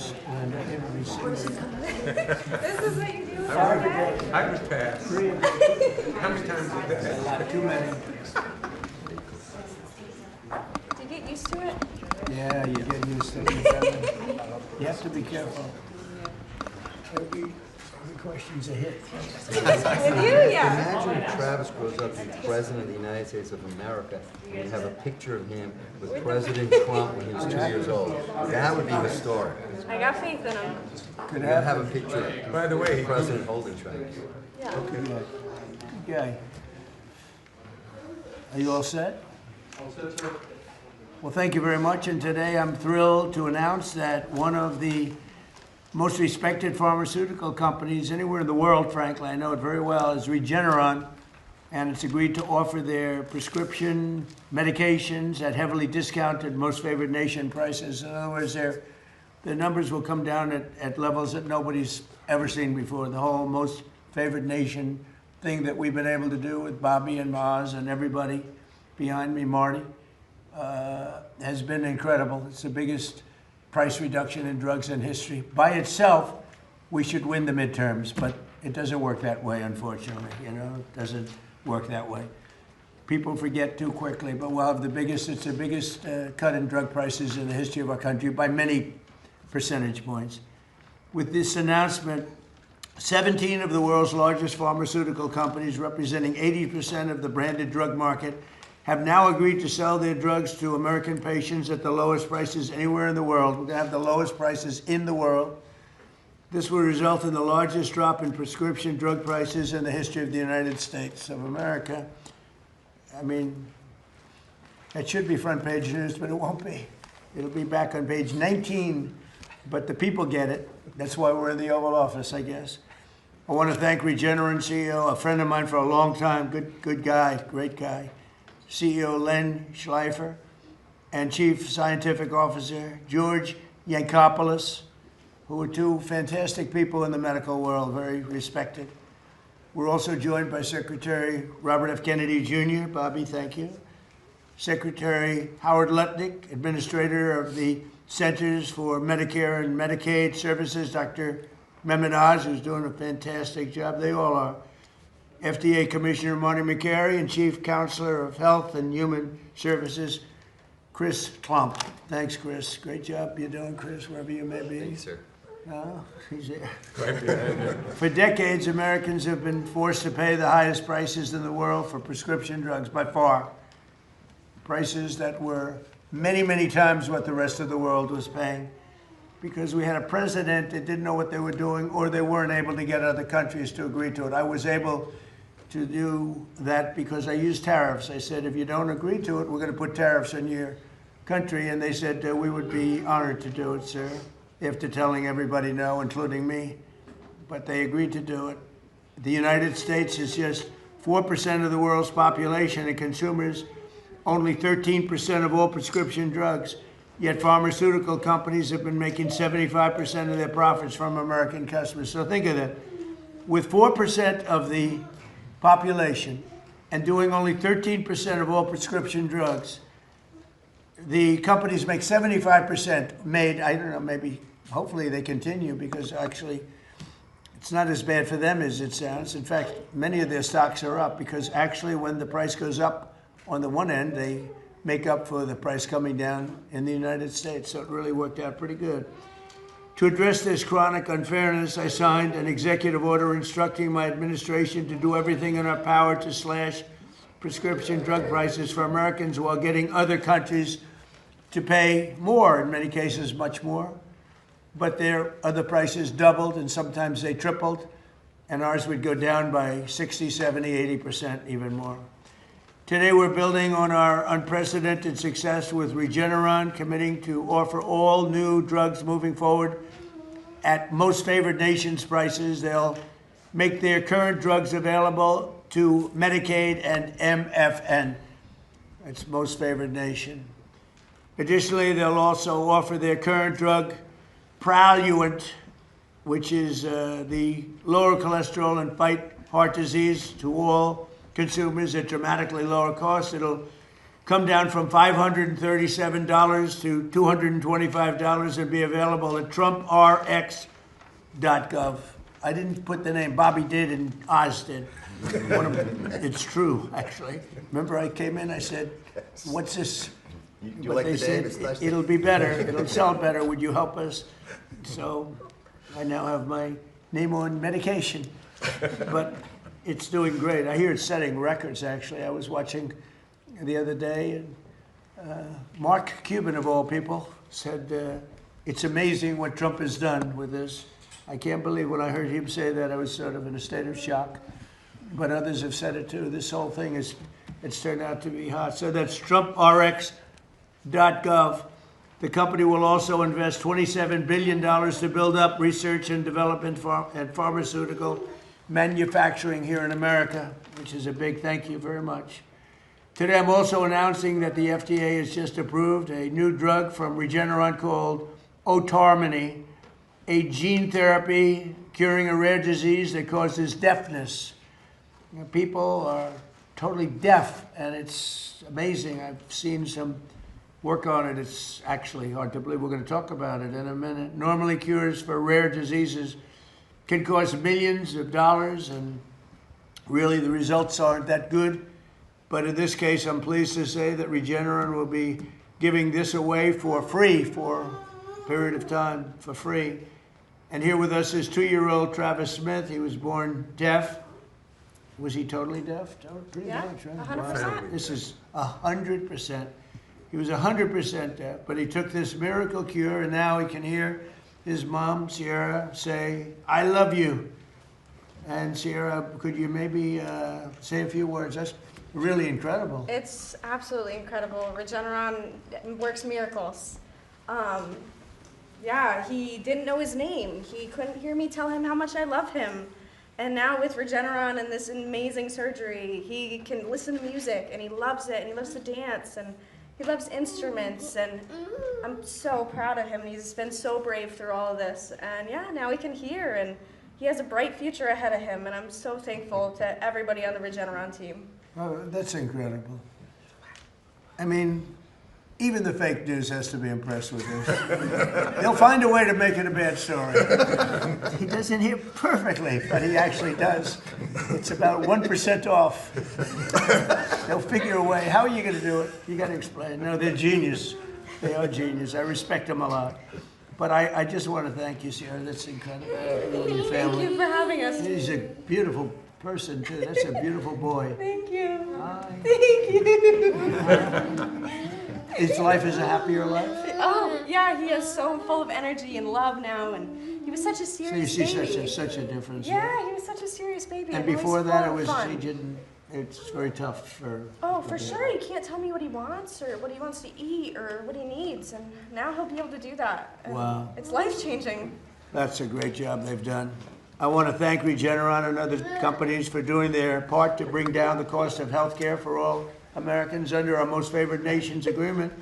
pass, and I didn't receive it. This is what you do. I would pass. How many times did that? Too many. Do you get used to it? Yeah, you get used to it. You have to be careful. Every question's a hit. With you, yeah. Imagine if Travis grows up to be president of the United States of America, and you have a picture of him with President Trump when he was 2 years old. That would be historic. I got faith in him. Could You gotta have happen. a picture By the of way, the president holding Trump. Yeah. Good guy. Are you all set? Well, thank you very much. And today I'm thrilled to announce that one of the most respected pharmaceutical companies anywhere in the world, frankly, I know it very well, is Regeneron. And it's agreed to offer their prescription medications at heavily discounted, most favored nation prices. In other words, their numbers will come down at levels that nobody's ever seen before. The whole most favored nation thing that we've been able to do with Bobby and Maz and everybody behind me, Marty, has been incredible. It's the biggest price reduction in drugs in history. By itself, we should win the midterms, but it doesn't work that way, unfortunately. You know, it doesn't work that way. People forget too quickly, but we'll have it's the biggest cut in drug prices in the history of our country by many percentage points. With this announcement, 17 of the world's largest pharmaceutical companies, representing 80% of the branded drug market, have now agreed to sell their drugs to American patients at the lowest prices anywhere in the world. We're going to have the lowest prices in the world. This will result in the largest drop in prescription drug prices in the history of the United States of America. I mean, it should be front page news, but it won't be. It'll be back on page 19, but the people get it. That's why we're in the Oval Office, I guess. I want to thank Regeneron CEO, a friend of mine for a long time, good guy, great guy, CEO Len Schleifer, and Chief Scientific Officer George Yankopoulos, who are two fantastic people in the medical world, very respected. We're also joined by Secretary Robert F. Kennedy Jr., Bobby, thank you. Secretary Howard Lutnick, Administrator of the Centers for Medicare and Medicaid Services, Dr. Mehmet Oz, who's doing a fantastic job. They all are. FDA Commissioner Marty McCary, and Chief Counselor of Health and Human Services, Chris Klump. Thanks, Chris. Great job you're doing, Chris, wherever you may be. Thank you, sir. No, he's there. Right behind you. For decades, Americans have been forced to pay the highest prices in the world for prescription drugs, by far. Prices that were many, many times what the rest of the world was paying, because we had a president that didn't know what they were doing, or they weren't able to get other countries to agree to it. I was able to do that because I used tariffs. I said, if you don't agree to it, we're going to put tariffs on your country. And they said, we would be honored to do it, sir, after telling everybody no, including me. But they agreed to do it. The United States is just 4% of the world's population, and consumers only 13% of all prescription drugs. Yet pharmaceutical companies have been making 75% of their profits from American customers. So think of that. With 4% of the population and doing only 13% of all prescription drugs, the companies make 75% made, I don't know, maybe, hopefully they continue, because actually it's not as bad for them as it sounds. In fact, many of their stocks are up, because actually when the price goes up on the one end, they make up for the price coming down in the United States. So it really worked out pretty good. To address this chronic unfairness, I signed an executive order instructing my administration to do everything in our power to slash prescription drug prices for Americans while getting other countries to pay more, in many cases much more. But their other prices doubled, and sometimes they tripled, and ours would go down by 60, 70, 80%, even more. Today, we're building on our unprecedented success with Regeneron, committing to offer all new drugs moving forward at most favored nations prices. They'll make their current drugs available to Medicaid and MFN. That's most favored nation. Additionally, they'll also offer their current drug, Praluent, which is the lower cholesterol and fight heart disease, to all consumers at dramatically lower cost. It'll come down from $537 to $225 and be available at trumprx.gov. I didn't put the name, Bobby did and Oz did. It's true, actually. Remember I came in, I said, what's this? You But like they the name? said, it'll be better, it'll sell better, would you help us? So I now have my name on medication, but it's doing great. I hear it's setting records, actually. I was watching the other day, and Mark Cuban, of all people, said, it's amazing what Trump has done with this. I can't believe when I heard him say that, I was sort of in a state of shock. But others have said it too. This whole thing it's turned out to be hot. So that's trumprx.gov. The company will also invest $27 billion to build up research and development and pharmaceutical manufacturing here in America, which is a big thank you very much. Today I'm also announcing that the FDA has just approved a new drug from Regeneron called Otarmany, a gene therapy curing a rare disease that causes deafness. You know, people are totally deaf, and it's amazing. I've seen some work on it. It's actually hard to believe. We're going to talk about it in a minute. Normally, cures for rare diseases can cost millions of dollars, and really the results aren't that good. But in this case, I'm pleased to say that Regeneron will be giving this away for free for a period of time, for free. And here with us is 2-year-old Travis Smith. He was born deaf. Was he totally deaf? Pretty Yeah, much, right? 100%. This is 100%. He was 100% deaf, but he took this miracle cure, and now he can hear his mom, Sierra, say, I love you. And Sierra, could you maybe say a few words? That's really incredible. It's absolutely incredible. Regeneron works miracles. Yeah, he didn't know his name. He couldn't hear me tell him how much I love him. And now with Regeneron and this amazing surgery, he can listen to music, and he loves it, and he loves to dance, and he loves instruments, and I'm so proud of him, and he's been so brave through all of this. And yeah, now he can hear, and he has a bright future ahead of him, and I'm so thankful to everybody on the Regeneron team. Oh, that's incredible. I mean, even the fake news has to be impressed with this. They'll find a way to make it a bad story. He doesn't hear perfectly, but he actually does. It's about 1% off. They'll figure a way. How are you going to do it? You got to explain. No, they're genius. They are genius. I respect them a lot. But I just want to thank you, Sierra. That's incredible. Your family. Thank you for having us. He's a beautiful person, too. That's a beautiful boy. Thank you. Hi. Thank you. His life is a happier life? Oh, yeah, he is so full of energy and love now, and he was such a So you serious see baby. such a difference. Yeah, he was such a serious baby. And always before that, full it of was, fun. he didn't, it's very tough for. Oh, for sure. He can't tell me what he wants or what he wants to eat or what he needs, and now he'll be able to do that. And Wow. It's life-changing. That's a great job they've done. I want to thank Regeneron and other companies for doing their part to bring down the cost of health care for all Americans under our Most Favored Nations agreement.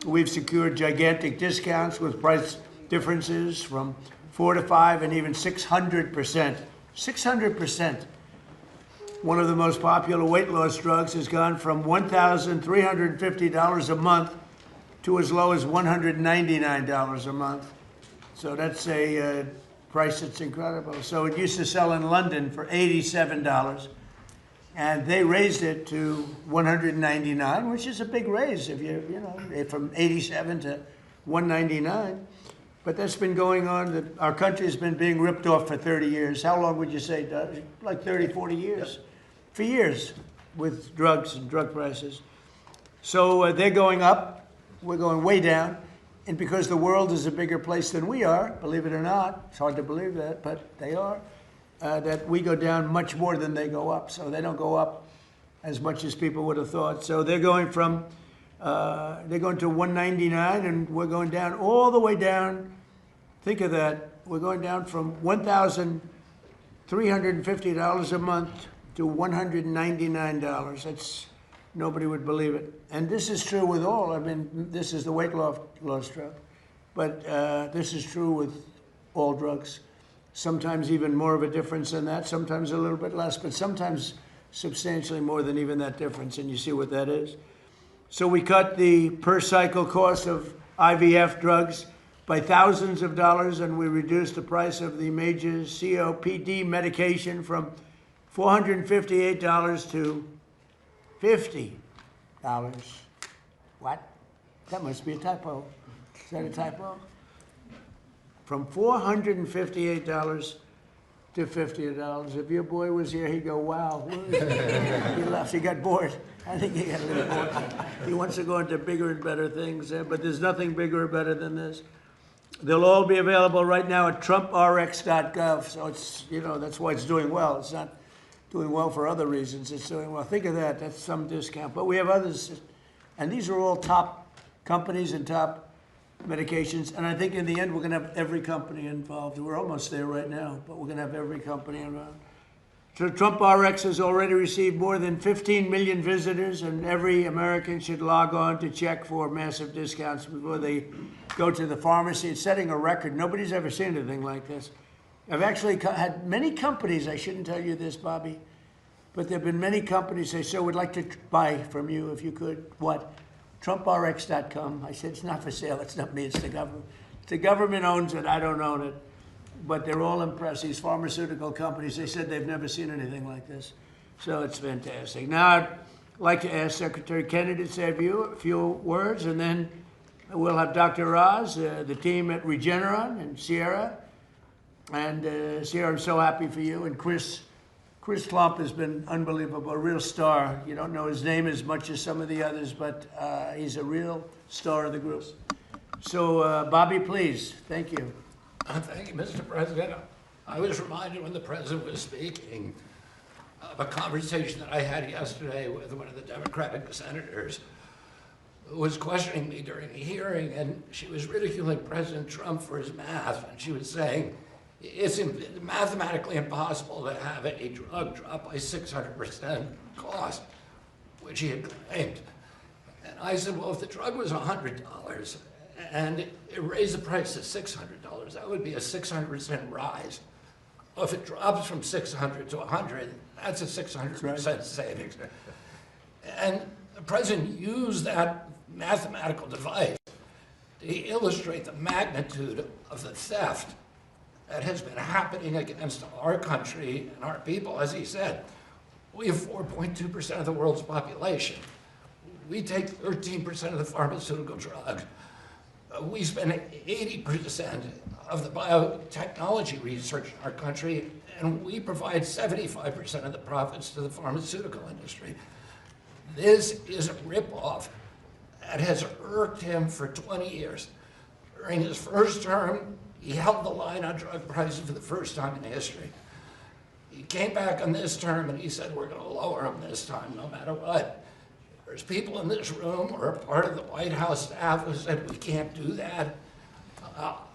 We've secured gigantic discounts with price differences from 4 to 5 and even 600%. 600%. One of the most popular weight loss drugs has gone from $1,350 a month to as low as $199 a month. So that's a price that's incredible. So it used to sell in London for $87. And they raised it to $199, which is a big raise if you know, from 87 to 199. But that's been going on. Our country has been being ripped off for 30 years. How long would you say, Doug? Like 30, 40 years? Yep. For years with drugs and drug prices. So they're going up. We're going way down. And because the world is a bigger place than we are, believe it or not, it's hard to believe that, but they are. That we go down much more than they go up. So they don't go up as much as people would have thought. So they're going from, they're going to 199, and we're going down all the way down. Think of that. We're going down from $1,350 a month to $199. That's, nobody would believe it. And this is true with all. I mean, this is the weight loss drug. But this is true with all drugs. Sometimes even more of a difference than that, sometimes a little bit less, but sometimes substantially more than even that difference, and you see what that is. So we cut the per cycle cost of IVF drugs by thousands of dollars, and we reduced the price of the major COPD medication from $458 to $50. What? That must be a typo. Is that a typo? From $458 to $50. If your boy was here, he'd go, wow. He left, he got bored. I think he got a little bored. He wants to go into bigger and better things, but there's nothing bigger or better than this. They'll all be available right now at trumprx.gov, so it's, that's why it's doing well. It's not doing well for other reasons. It's doing well. Think of that. That's some discount. But we have others, and these are all top companies and top medications. And I think in the end, we're going to have every company involved. We're almost there right now, but we're going to have every company involved. So Trump RX has already received more than 15 million visitors, and every American should log on to check for massive discounts before they go to the pharmacy. It's setting a record. Nobody's ever seen anything like this. I've actually had many companies, I shouldn't tell you this, Bobby, but there have been many companies say, sir, we'd like to buy from you if you could. What? TrumpRx.com. I said, it's not for sale. It's not me. It's the government. The government owns it. I don't own it. But they're all impressed. These pharmaceutical companies, they said they've never seen anything like this. So it's fantastic. Now, I'd like to ask Secretary Kennedy to say a few words, and then we'll have Dr. Oz, the team at Regeneron, and Sierra. And Sierra, I'm so happy for you. And Chris Klump has been unbelievable, a real star. You don't know his name as much as some of the others, but he's a real star of the group. So, Bobby, please. Thank you. Thank you, Mr. President. I was reminded when the President was speaking of a conversation that I had yesterday with one of the Democratic senators who was questioning me during a hearing, and she was ridiculing President Trump for his math, and she was saying, it's mathematically impossible to have a drug drop by 600% cost, which he had claimed. And I said, well, if the drug was $100 and it raised the price to $600, that would be a 600% rise. Well, if it drops from 600 to 100, that's a 600% savings. And the President used that mathematical device to illustrate the magnitude of the theft that has been happening against our country and our people. As he said, we have 4.2% of the world's population. We take 13% of the pharmaceutical drugs. We spend 80% of the biotechnology research in our country, and we provide 75% of the profits to the pharmaceutical industry. This is a ripoff that has irked him for 20 years. During his first term, he held the line on drug prices for the first time in history. He came back on this term and he said, we're going to lower them this time, no matter what. There's people in this room or a part of the White House staff who said, we can't do that.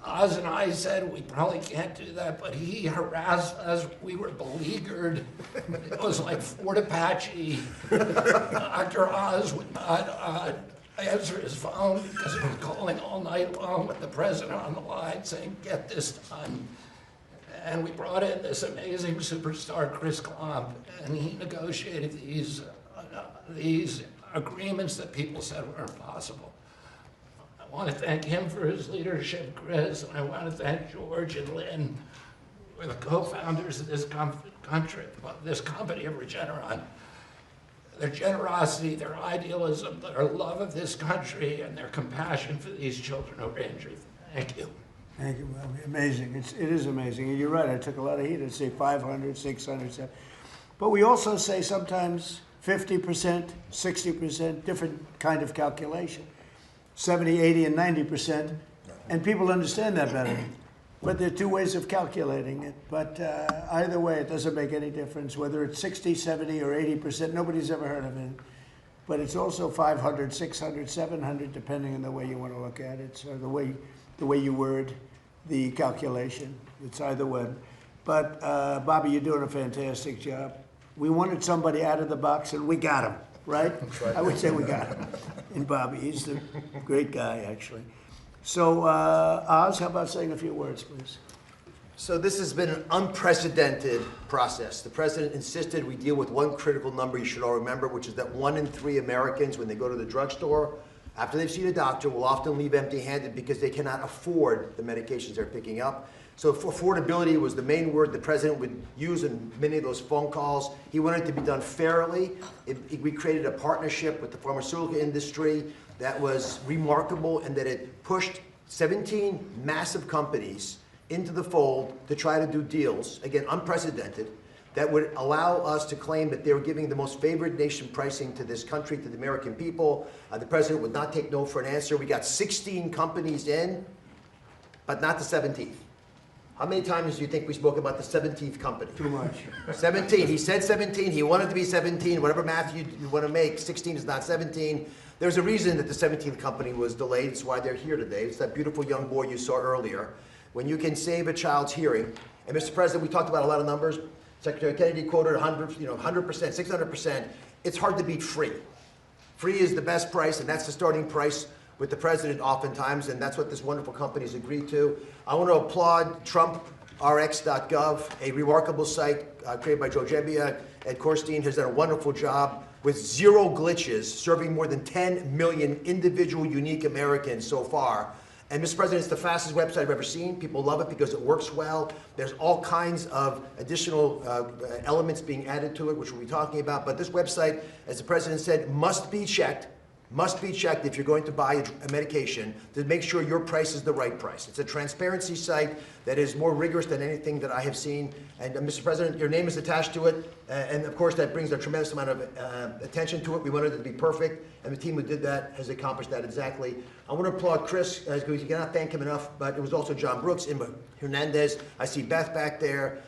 Oz and I said, we probably can't do that, but he harassed us. We were beleaguered. It was like Fort Apache. Dr. Oz would not answer his phone because he was calling all night long with the president on the line saying, get this done. And we brought in this amazing superstar, Chris Klump, and he negotiated these agreements that people said were impossible. I want to thank him for his leadership, Chris, and I want to thank George and Lynn, who are the co-founders of this this company of Regeneron. Their generosity, their idealism, their love of this country, and their compassion for these children who are injured. Thank you. Thank you, Bobby. Amazing. It is amazing. And you're right, I took a lot of heat. I'd say 500, 600, 700. But we also say sometimes 50%, 60%, different kind of calculation. 70, 80, and 90%. And people understand that better. But there are two ways of calculating it. But either way, it doesn't make any difference. Whether it's 60, 70, or 80%, nobody's ever heard of it. But it's also 500, 600, 700, depending on the way you want to look at it. So the way you word the calculation. It's either one. But Bobby, you're doing a fantastic job. We wanted somebody out of the box, and we got him, right? I would say we got him. And Bobby, he's a great guy, actually. So, Oz, how about saying a few words, please? So this has been an unprecedented process. The president insisted we deal with one critical number you should all remember, which is that 1 in 3 Americans, when they go to the drugstore, after they've seen a doctor, will often leave empty-handed because they cannot afford the medications they're picking up. So affordability was the main word the president would use in many of those phone calls. He wanted it to be done fairly. We created a partnership with the pharmaceutical industry that was remarkable in that it pushed 17 massive companies into the fold to try to do deals, again, unprecedented, that would allow us to claim that they were giving the most favored nation pricing to this country, to the American people. The president would not take no for an answer. We got 16 companies in, but not the 17th. How many times do you think we spoke about the 17th company? Too much. 17. He said 17. He wanted to be 17. Whatever math you want to make, 16 is not 17. There's a reason that the 17th company was delayed. It's why they're here today. It's that beautiful young boy you saw earlier. When you can save a child's hearing, and Mr. President, we talked about a lot of numbers. Secretary Kennedy quoted 100%, 600%. It's hard to beat free. Free is the best price, and that's the starting price with the president oftentimes, and that's what this wonderful company has agreed to. I want to applaud TrumpRx.gov, a remarkable site created by Joe Gebbia. Ed Korstein has done a wonderful job with 0 glitches, serving more than 10 million individual unique Americans so far. And Mr. President, it's the fastest website I've ever seen. People love it because it works well. There's all kinds of additional elements being added to it, which we'll be talking about. But this website, as the president said, must be checked if you're going to buy a medication to make sure your price is the right price. It's a transparency site that is more rigorous than anything that I have seen. And Mr. President, your name is attached to it. And of course, that brings a tremendous amount of attention to it. We wanted it to be perfect. And the team who did that has accomplished that exactly. I want to applaud Chris, because you cannot thank him enough, but it was also John Brooks, Inma Hernandez. I see Beth back there,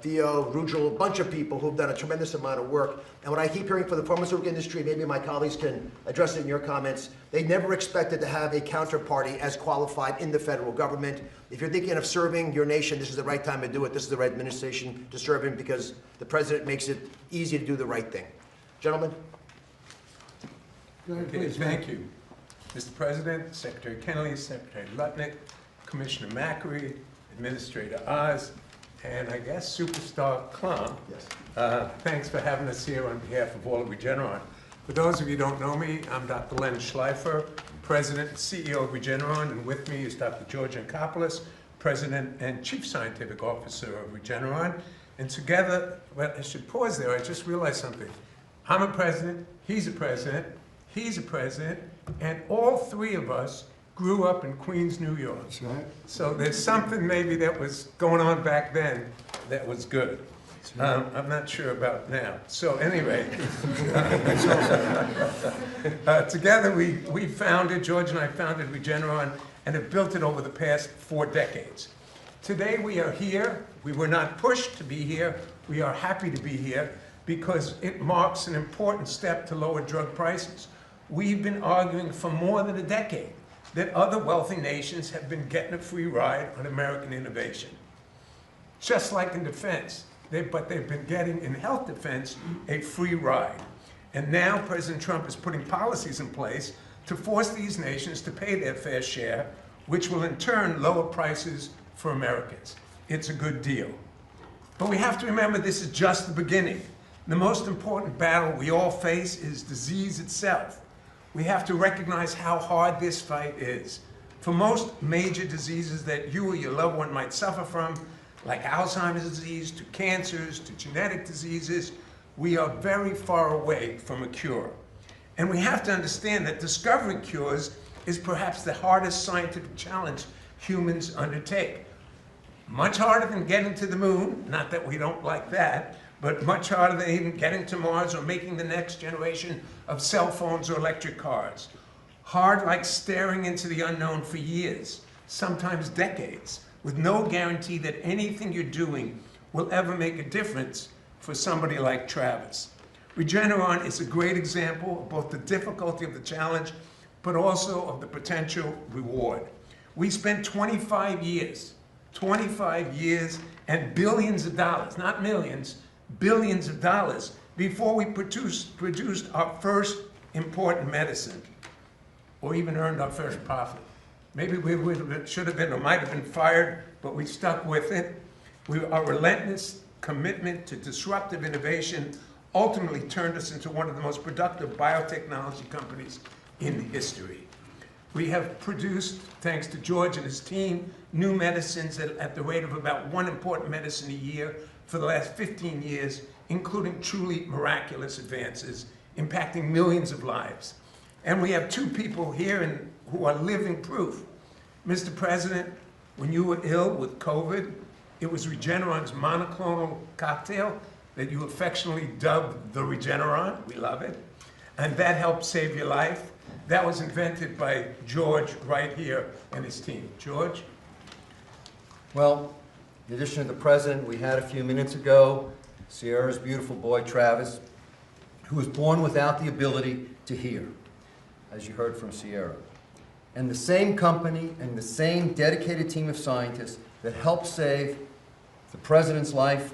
Theo, Rugel, a bunch of people who've done a tremendous amount of work. And what I keep hearing from the pharmaceutical industry, maybe my colleagues can address it in your comments, they never expected to have a counterparty as qualified in the federal government. If you're thinking of serving your nation, this is the right time to do it. This is the right administration to serve in because the president makes it easy to do the right thing. Gentlemen? Go ahead, Okay, please. thank you. Mr. President, Secretary Kennedy, Secretary Lutnick, Commissioner Macri, Administrator Oz, and I guess Superstar Klum. Yes. Thanks for having us here on behalf of all of Regeneron. For those of you who don't know me, I'm Dr. Len Schleifer, President and CEO of Regeneron, and with me is Dr. George Ankopoulos, President and Chief Scientific Officer of Regeneron. And together, well, I should pause there, I just realized something. I'm a president, he's a president, and all 3 of us grew up in Queens, New York. That's right. So there's something maybe that was going on back then that was good. I'm not sure about now. So anyway, together we founded, George and I founded Regeneron and have built it over the past 4 decades. Today we are here. We were not pushed to be here. We are happy to be here because it marks an important step to lower drug prices. We've been arguing for more than a decade that other wealthy nations have been getting a free ride on American innovation. Just like in defense, but they've been getting in health defense a free ride. And now President Trump is putting policies in place to force these nations to pay their fair share, which will in turn lower prices for Americans. It's a good deal. But we have to remember this is just the beginning. The most important battle we all face is disease itself. We have to recognize how hard this fight is. For most major diseases that you or your loved one might suffer from, like Alzheimer's disease, to cancers, to genetic diseases, we are very far away from a cure. And we have to understand that discovering cures is perhaps the hardest scientific challenge humans undertake. Much harder than getting to the moon, not that we don't like that, but much harder than even getting to Mars or making the next generation of cell phones or electric cars. Hard like staring into the unknown for years, sometimes decades, with no guarantee that anything you're doing will ever make a difference for somebody like Travis. Regeneron is a great example of both the difficulty of the challenge, but also of the potential reward. We spent 25 years and billions of dollars, not millions, billions of dollars before we produced our first important medicine, or even earned our first profit. Maybe we should have been or might have been fired, but we stuck with it. Our relentless commitment to disruptive innovation ultimately turned us into one of the most productive biotechnology companies in history. We have produced, thanks to George and his team, new medicines at the rate of about one important medicine a year for the last 15 years, including truly miraculous advances impacting millions of lives. And we have two people here who are living proof. Mr. President, when you were ill with COVID, it was Regeneron's monoclonal cocktail that you affectionately dubbed the Regeneron. We love it. And that helped save your life. That was invented by George right here and his team. George? Well, in addition to the president, we had a few minutes ago Sierra's beautiful boy, Travis, who was born without the ability to hear, as you heard from Sierra. And the same company and the same dedicated team of scientists that helped save the president's life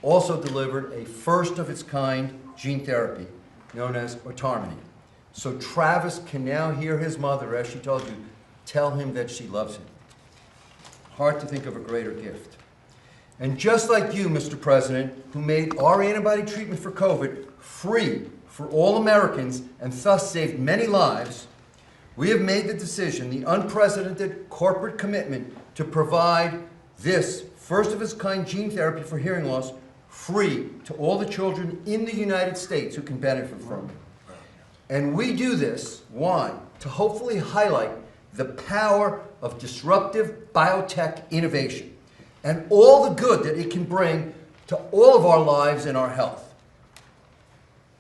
also delivered a first-of-its-kind gene therapy known as autonomy. So Travis can now hear his mother, as she told you, tell him that she loves him. Hard to think of a greater gift. And just like you, Mr. President, who made our antibody treatment for COVID free for all Americans and thus saved many lives, we have made the decision, the unprecedented corporate commitment, to provide this first-of-its-kind gene therapy for hearing loss free to all the children in the United States who can benefit from it. And we do this, why? To hopefully highlight the power of disruptive biotech innovation and all the good that it can bring to all of our lives and our health.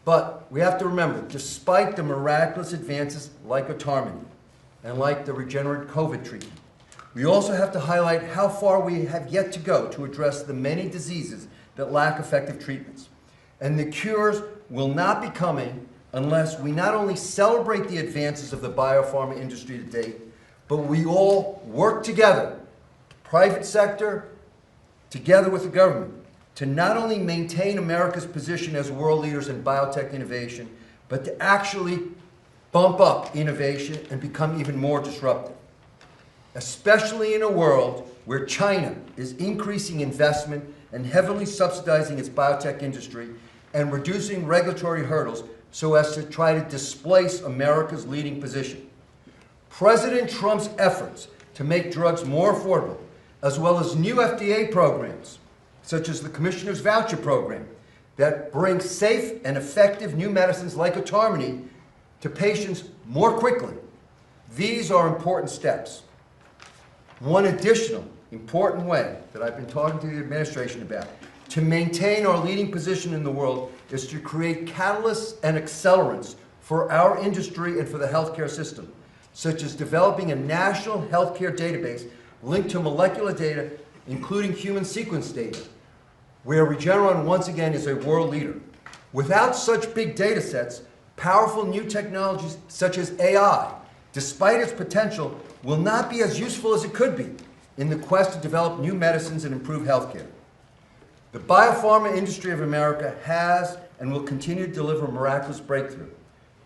But we have to remember, despite the miraculous advances like autonomy and like the regenerate COVID treatment, we also have to highlight how far we have yet to go to address the many diseases that lack effective treatments. And the cures will not be coming unless we not only celebrate the advances of the biopharma industry to date, but we all work together, private sector, together with the government, to not only maintain America's position as world leaders in biotech innovation, but to actually bump up innovation and become even more disruptive. Especially in a world where China is increasing investment and heavily subsidizing its biotech industry and reducing regulatory hurdles so as to try to displace America's leading position. President Trump's efforts to make drugs more affordable, as well as new FDA programs, such as the Commissioner's Voucher Program, that bring safe and effective new medicines like autonomy to patients more quickly. These are important steps. One additional important way that I've been talking to the administration about to maintain our leading position in the world is to create catalysts and accelerants for our industry and for the healthcare system, such as developing a national healthcare database linked to molecular data, including human sequence data, where Regeneron once again is a world leader. Without such big data sets, powerful new technologies such as AI, despite its potential, will not be as useful as it could be in the quest to develop new medicines and improve healthcare. The biopharma industry of America has and will continue to deliver miraculous breakthrough.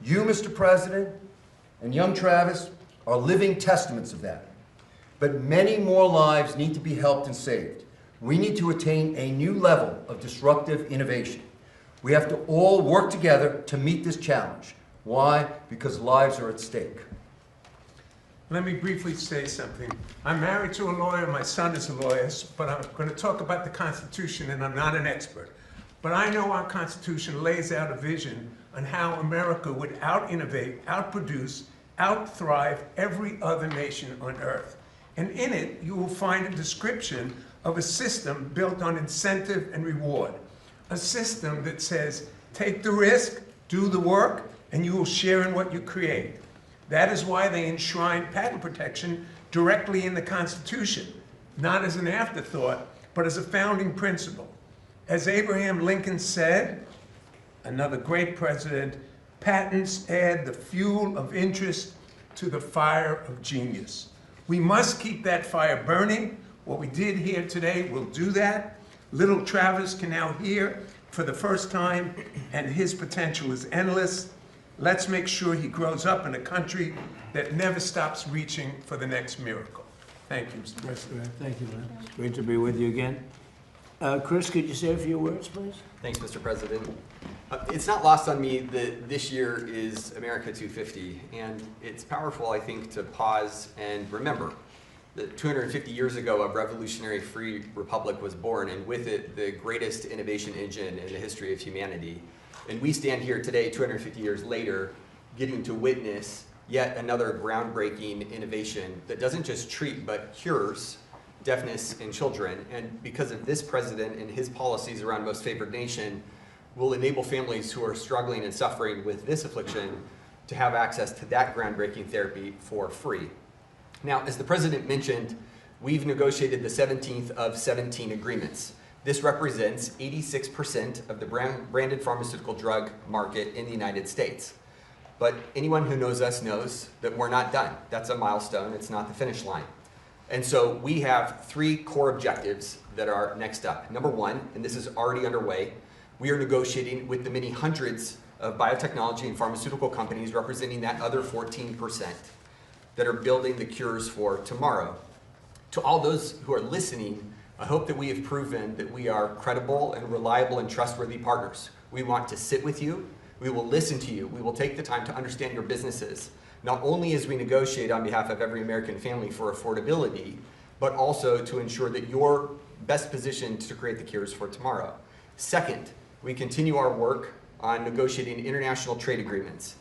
You, Mr. President, and young Travis are living testaments of that. But many more lives need to be helped and saved. We need to attain a new level of disruptive innovation. We have to all work together to meet this challenge. Why? Because lives are at stake. Let me briefly say something. I'm married to a lawyer, my son is a lawyer, but I'm going to talk about the Constitution, and I'm not an expert. But I know our Constitution lays out a vision on how America would out-innovate, out-produce, out-thrive every other nation on earth. And in it, you will find a description of a system built on incentive and reward. A system that says, take the risk, do the work, and you will share in what you create. That is why they enshrine patent protection directly in the Constitution, not as an afterthought, but as a founding principle. As Abraham Lincoln said, another great president, patents add the fuel of interest to the fire of genius. We must keep that fire burning. What we did here today will do that. Little Travis can now hear for the first time, and his potential is endless. Let's make sure he grows up in a country that never stops reaching for the next miracle. Thank you, Mr. President. Thank you, Lynn. It's great to be with you again. Chris, could you say a few words, please? Thanks, Mr. President. It's not lost on me that this year is America 250, and it's powerful, I think, to pause and remember that 250 years ago, a revolutionary free republic was born, and with it, the greatest innovation engine in the history of humanity. And we stand here today, 250 years later, getting to witness yet another groundbreaking innovation that doesn't just treat, but cures deafness in children. And because of this president and his policies around most favored nation, will enable families who are struggling and suffering with this affliction to have access to that groundbreaking therapy for free. Now, as the president mentioned, we've negotiated the 17th of 17 agreements. This represents 86% of the branded pharmaceutical drug market in the United States. But anyone who knows us knows that we're not done. That's a milestone, it's not the finish line. And so we have 3 core objectives that are next up. Number 1, and this is already underway, we are negotiating with the many hundreds of biotechnology and pharmaceutical companies representing that other 14% that are building the cures for tomorrow. To all those who are listening, I hope that we have proven that we are credible and reliable and trustworthy partners. We want to sit with you, we will listen to you, we will take the time to understand your businesses, not only as we negotiate on behalf of every American family for affordability, but also to ensure that you're best positioned to create the cures for tomorrow. Second, we continue our work on negotiating international trade agreements.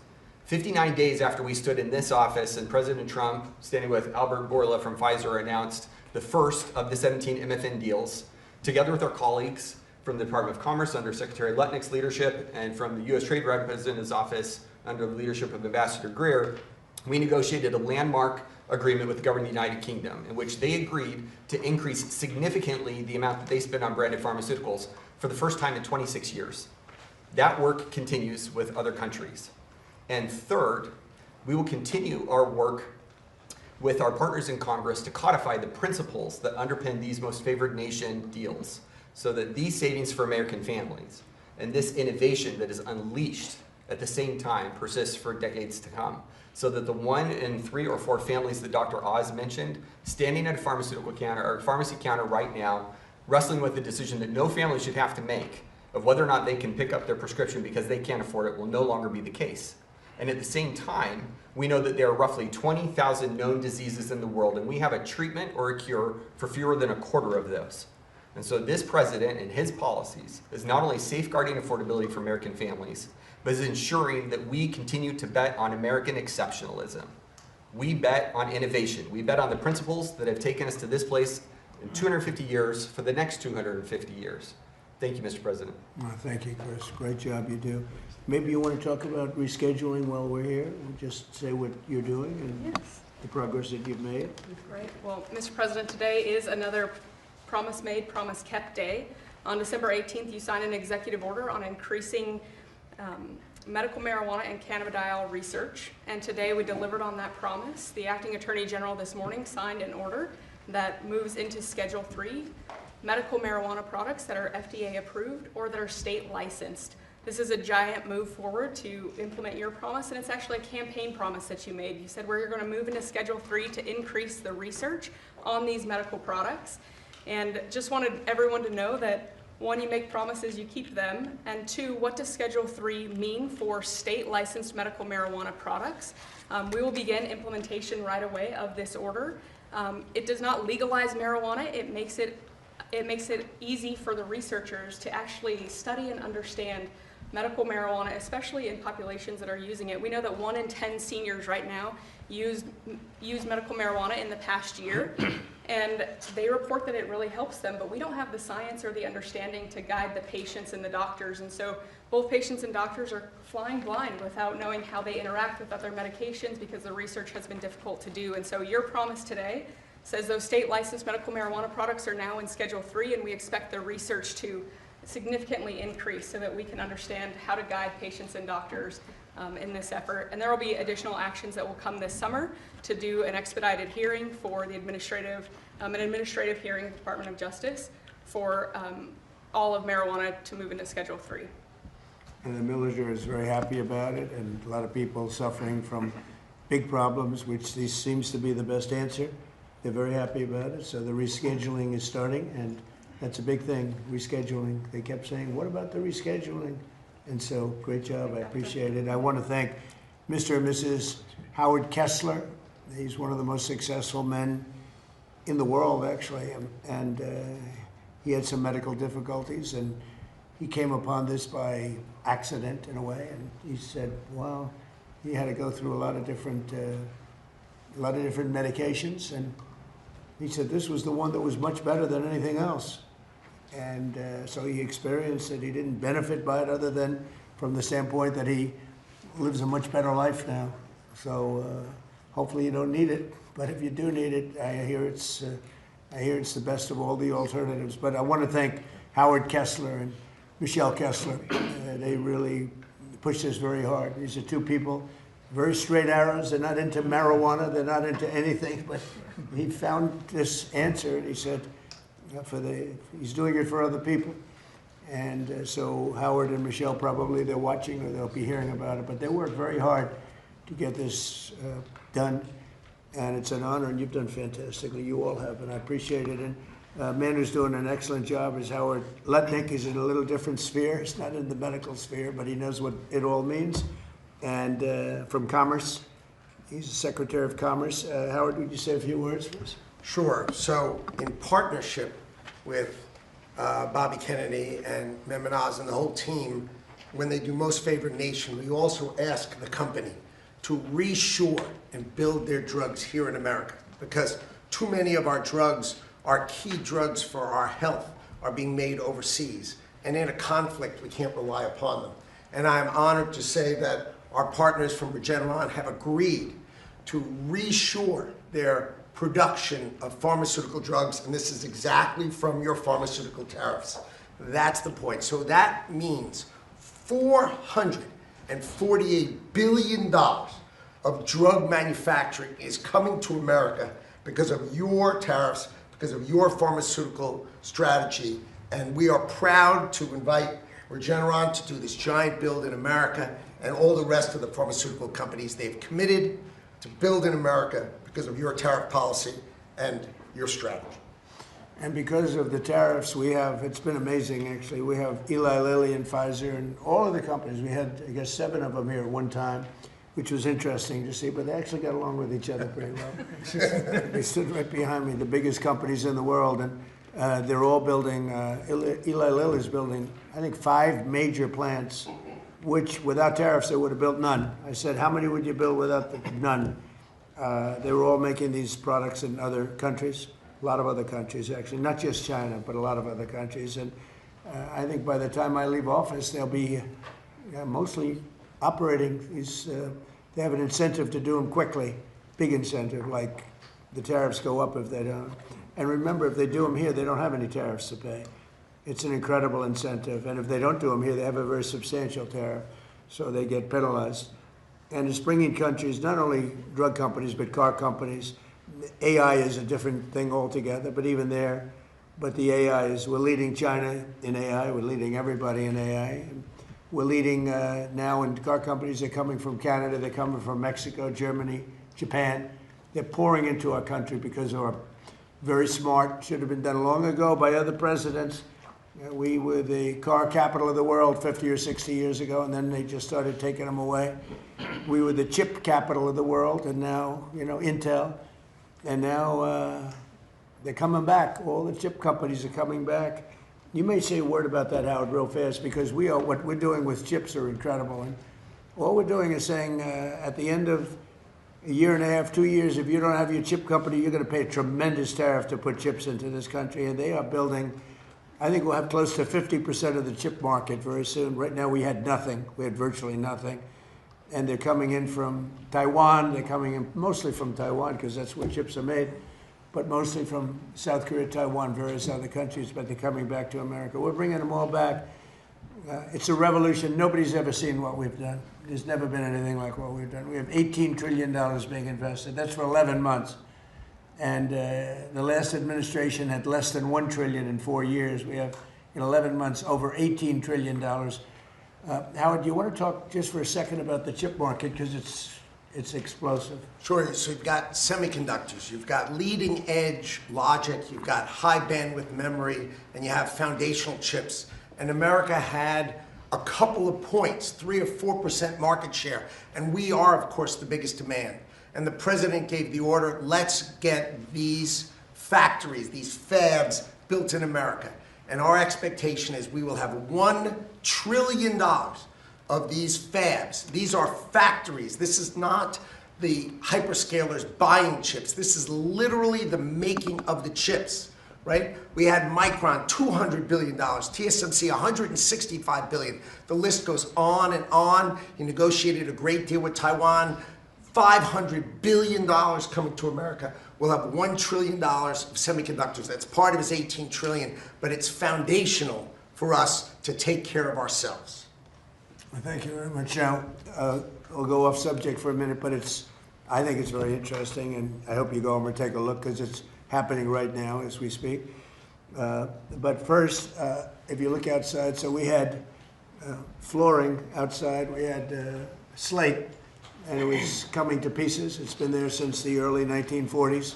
59 days after we stood in this office and President Trump, standing with Albert Bourla from Pfizer, announced the first of the 17 MFN deals, together with our colleagues from the Department of Commerce under Secretary Lutnick's leadership and from the U.S. Trade Representative's office under the leadership of Ambassador Greer, we negotiated a landmark agreement with the government of the United Kingdom in which they agreed to increase significantly the amount that they spend on branded pharmaceuticals for the first time in 26 years. That work continues with other countries. And third, we will continue our work with our partners in Congress to codify the principles that underpin these most favored nation deals so that these savings for American families and this innovation that is unleashed at the same time persists for decades to come. So that the 1 in 3 or 4 families that Dr. Oz mentioned, standing at a pharmaceutical counter or pharmacy counter right now, wrestling with the decision that no family should have to make of whether or not they can pick up their prescription because they can't afford it will no longer be the case. And at the same time, we know that there are roughly 20,000 known diseases in the world, and we have a treatment or a cure for fewer than a quarter of those. And so this president and his policies is not only safeguarding affordability for American families, but is ensuring that we continue to bet on American exceptionalism. We bet on innovation. We bet on the principles that have taken us to this place in 250 years for the next 250 years. Thank you, Mr. President. Well, thank you, Chris. Great job you do. Maybe you want to talk about rescheduling while we're here? Just say what you're doing and Yes. the progress that you've made. Great. Well, Mr. President, today is another promise made, promise kept day. On December 18th, you signed an executive order on increasing medical marijuana and cannabidiol research, and today we delivered on that promise. The Acting Attorney General this morning signed an order that moves into Schedule 3 medical marijuana products that are FDA approved or that are state licensed. This is a giant move forward to implement your promise, and it's actually a campaign promise that you made. You said we're going to move into Schedule 3 to increase the research on these medical products, and just wanted everyone to know that 1, you make promises, you keep them, and 2, what does Schedule 3 mean for state licensed medical marijuana products? We will begin implementation right away of this order. It does not legalize marijuana. It makes it easy for the researchers to actually study and understand medical marijuana, especially in populations that are using it. We know that 1 in 10 seniors right now use medical marijuana in the past year, and they report that it really helps them, but we don't have the science or the understanding to guide the patients and the doctors, and so both patients and doctors are flying blind without knowing how they interact with other medications because the research has been difficult to do. And so your promise today says those state licensed medical marijuana products are now in Schedule 3, and we expect the research to significantly increase so that we can understand how to guide patients and doctors in this effort. And there will be additional actions that will come this summer to do an expedited hearing for the administrative hearing of the Department of Justice for all of marijuana to move into Schedule 3. And the military is very happy about it, and a lot of people suffering from big problems, which this seems to be the best answer. They're very happy about it, so the rescheduling is starting, and that's a big thing, rescheduling. They kept saying, what about the rescheduling? And so, great job, I appreciate it. I want to thank Mr. and Mrs. Howard Kessler. He's one of the most successful men in the world, actually, and he had some medical difficulties, and he came upon this by accident, in a way, and he said, well, he had to go through a lot of different medications, and he said this was the one that was much better than anything else. And so he experienced it. He didn't benefit by it other than from the standpoint that he lives a much better life now. So hopefully you don't need it, but if you do need it, I hear it's the best of all the alternatives. But I want to thank Howard Kessler and Michelle Kessler. They really pushed this very hard. These are two people, very straight arrows. They're not into marijuana. They're not into anything. But he found this answer, and he said, he's doing it for other people. And so Howard and Michelle probably, they're watching or they'll be hearing about it. But they worked very hard to get this done. And it's an honor, and you've done fantastically. You all have, and I appreciate it. And a man who's doing an excellent job is Howard Lutnick. He's in a little different sphere. He's not in the medical sphere, but he knows what it all means. And from Commerce, he's the Secretary of Commerce. Howard, would you say a few words, please? Sure. So in partnership with Bobby Kennedy and Mehmet Oz and the whole team, when they do Most Favored Nation, we also ask the company to reshore and build their drugs here in America, because too many of our drugs, our key drugs for our health, are being made overseas. And in a conflict, we can't rely upon them. And I'm honored to say that our partners from Regeneron have agreed to reshore their production of pharmaceutical drugs, and this is exactly from your pharmaceutical tariffs. That's the point. So that means $448 billion of drug manufacturing is coming to America because of your tariffs, because of your pharmaceutical strategy. And we are proud to invite Regeneron to do this giant build in America, and all the rest of the pharmaceutical companies. They've committed to build in America because of your tariff policy and your strategy. And because of the tariffs, we have, it's been amazing actually, we have Eli Lilly and Pfizer and all of the companies. We had, I guess, 7 of them here at one time, which was interesting to see, but they actually got along with each other pretty well. They stood right behind me, the biggest companies in the world, and they're all building, Eli Lilly's building, I think, 5 major plants, which without tariffs, they would have built none. I said, how many would you build without none? They were all making these products in other countries, a lot of other countries, actually, not just China, but a lot of other countries. And I think by the time I leave office, they'll be mostly operating these, they have an incentive to do them quickly, big incentive, like the tariffs go up if they don't. And remember, if they do them here, they don't have any tariffs to pay. It's an incredible incentive. And if they don't do them here, they have a very substantial tariff, so they get penalized. And it's bringing countries, not only drug companies, but car companies. AI is a different thing altogether, but even there, but the AI is, we're leading China in AI, we're leading everybody in AI. We're leading now in car companies. They're coming from Canada, they're coming from Mexico, Germany, Japan. They're pouring into our country because we're very smart, should have been done long ago by other presidents. We were the car capital of the world 50 or 60 years ago, and then they just started taking them away. We were the chip capital of the world, and now, you know, Intel. And now they're coming back. All the chip companies are coming back. You may say a word about that, Howard, real fast, because what we're doing with chips are incredible. And all we're doing is saying at the end of a year and a half, 2 years, if you don't have your chip company, you're going to pay a tremendous tariff to put chips into this country. And they are building, I think we'll have close to 50% of the chip market very soon. Right now we had nothing. We had virtually nothing. And they're coming in from Taiwan. They're coming in mostly from Taiwan because that's where chips are made, but mostly from South Korea, Taiwan, various other countries, but they're coming back to America. We're bringing them all back. It's a revolution. Nobody's ever seen what we've done. There's never been anything like what we've done. We have $18 trillion being invested. That's for 11 months. And the last administration had less than $1 trillion in 4 years. We have, in 11 months, over $18 trillion. Howard, do you want to talk just for a second about the chip market? Because it's explosive. Sure, so you've got semiconductors, you've got leading edge logic, you've got high bandwidth memory, and you have foundational chips. And America had a couple of points, 3 or 4% market share, and we are, of course, the biggest demand. And the president gave the order, let's get these factories, these fabs built in America. And our expectation is we will have $1 trillion of these fabs. These are factories. This is not the hyperscalers buying chips. This is literally the making of the chips, right? We had Micron, $200 billion, TSMC, $165 billion. The list goes on and on. He negotiated a great deal with Taiwan, $500 billion coming to America. We'll have $1 trillion of semiconductors. That's part of his $18 trillion, but it's foundational for us to take care of ourselves. Thank you very much. Now, I'll go off subject for a minute, but I think it's very interesting, and I hope you go over and take a look because it's happening right now as we speak. But first, if you look outside, so we had flooring outside, we had slate, and it was coming to pieces. It's been there since the early 1940s,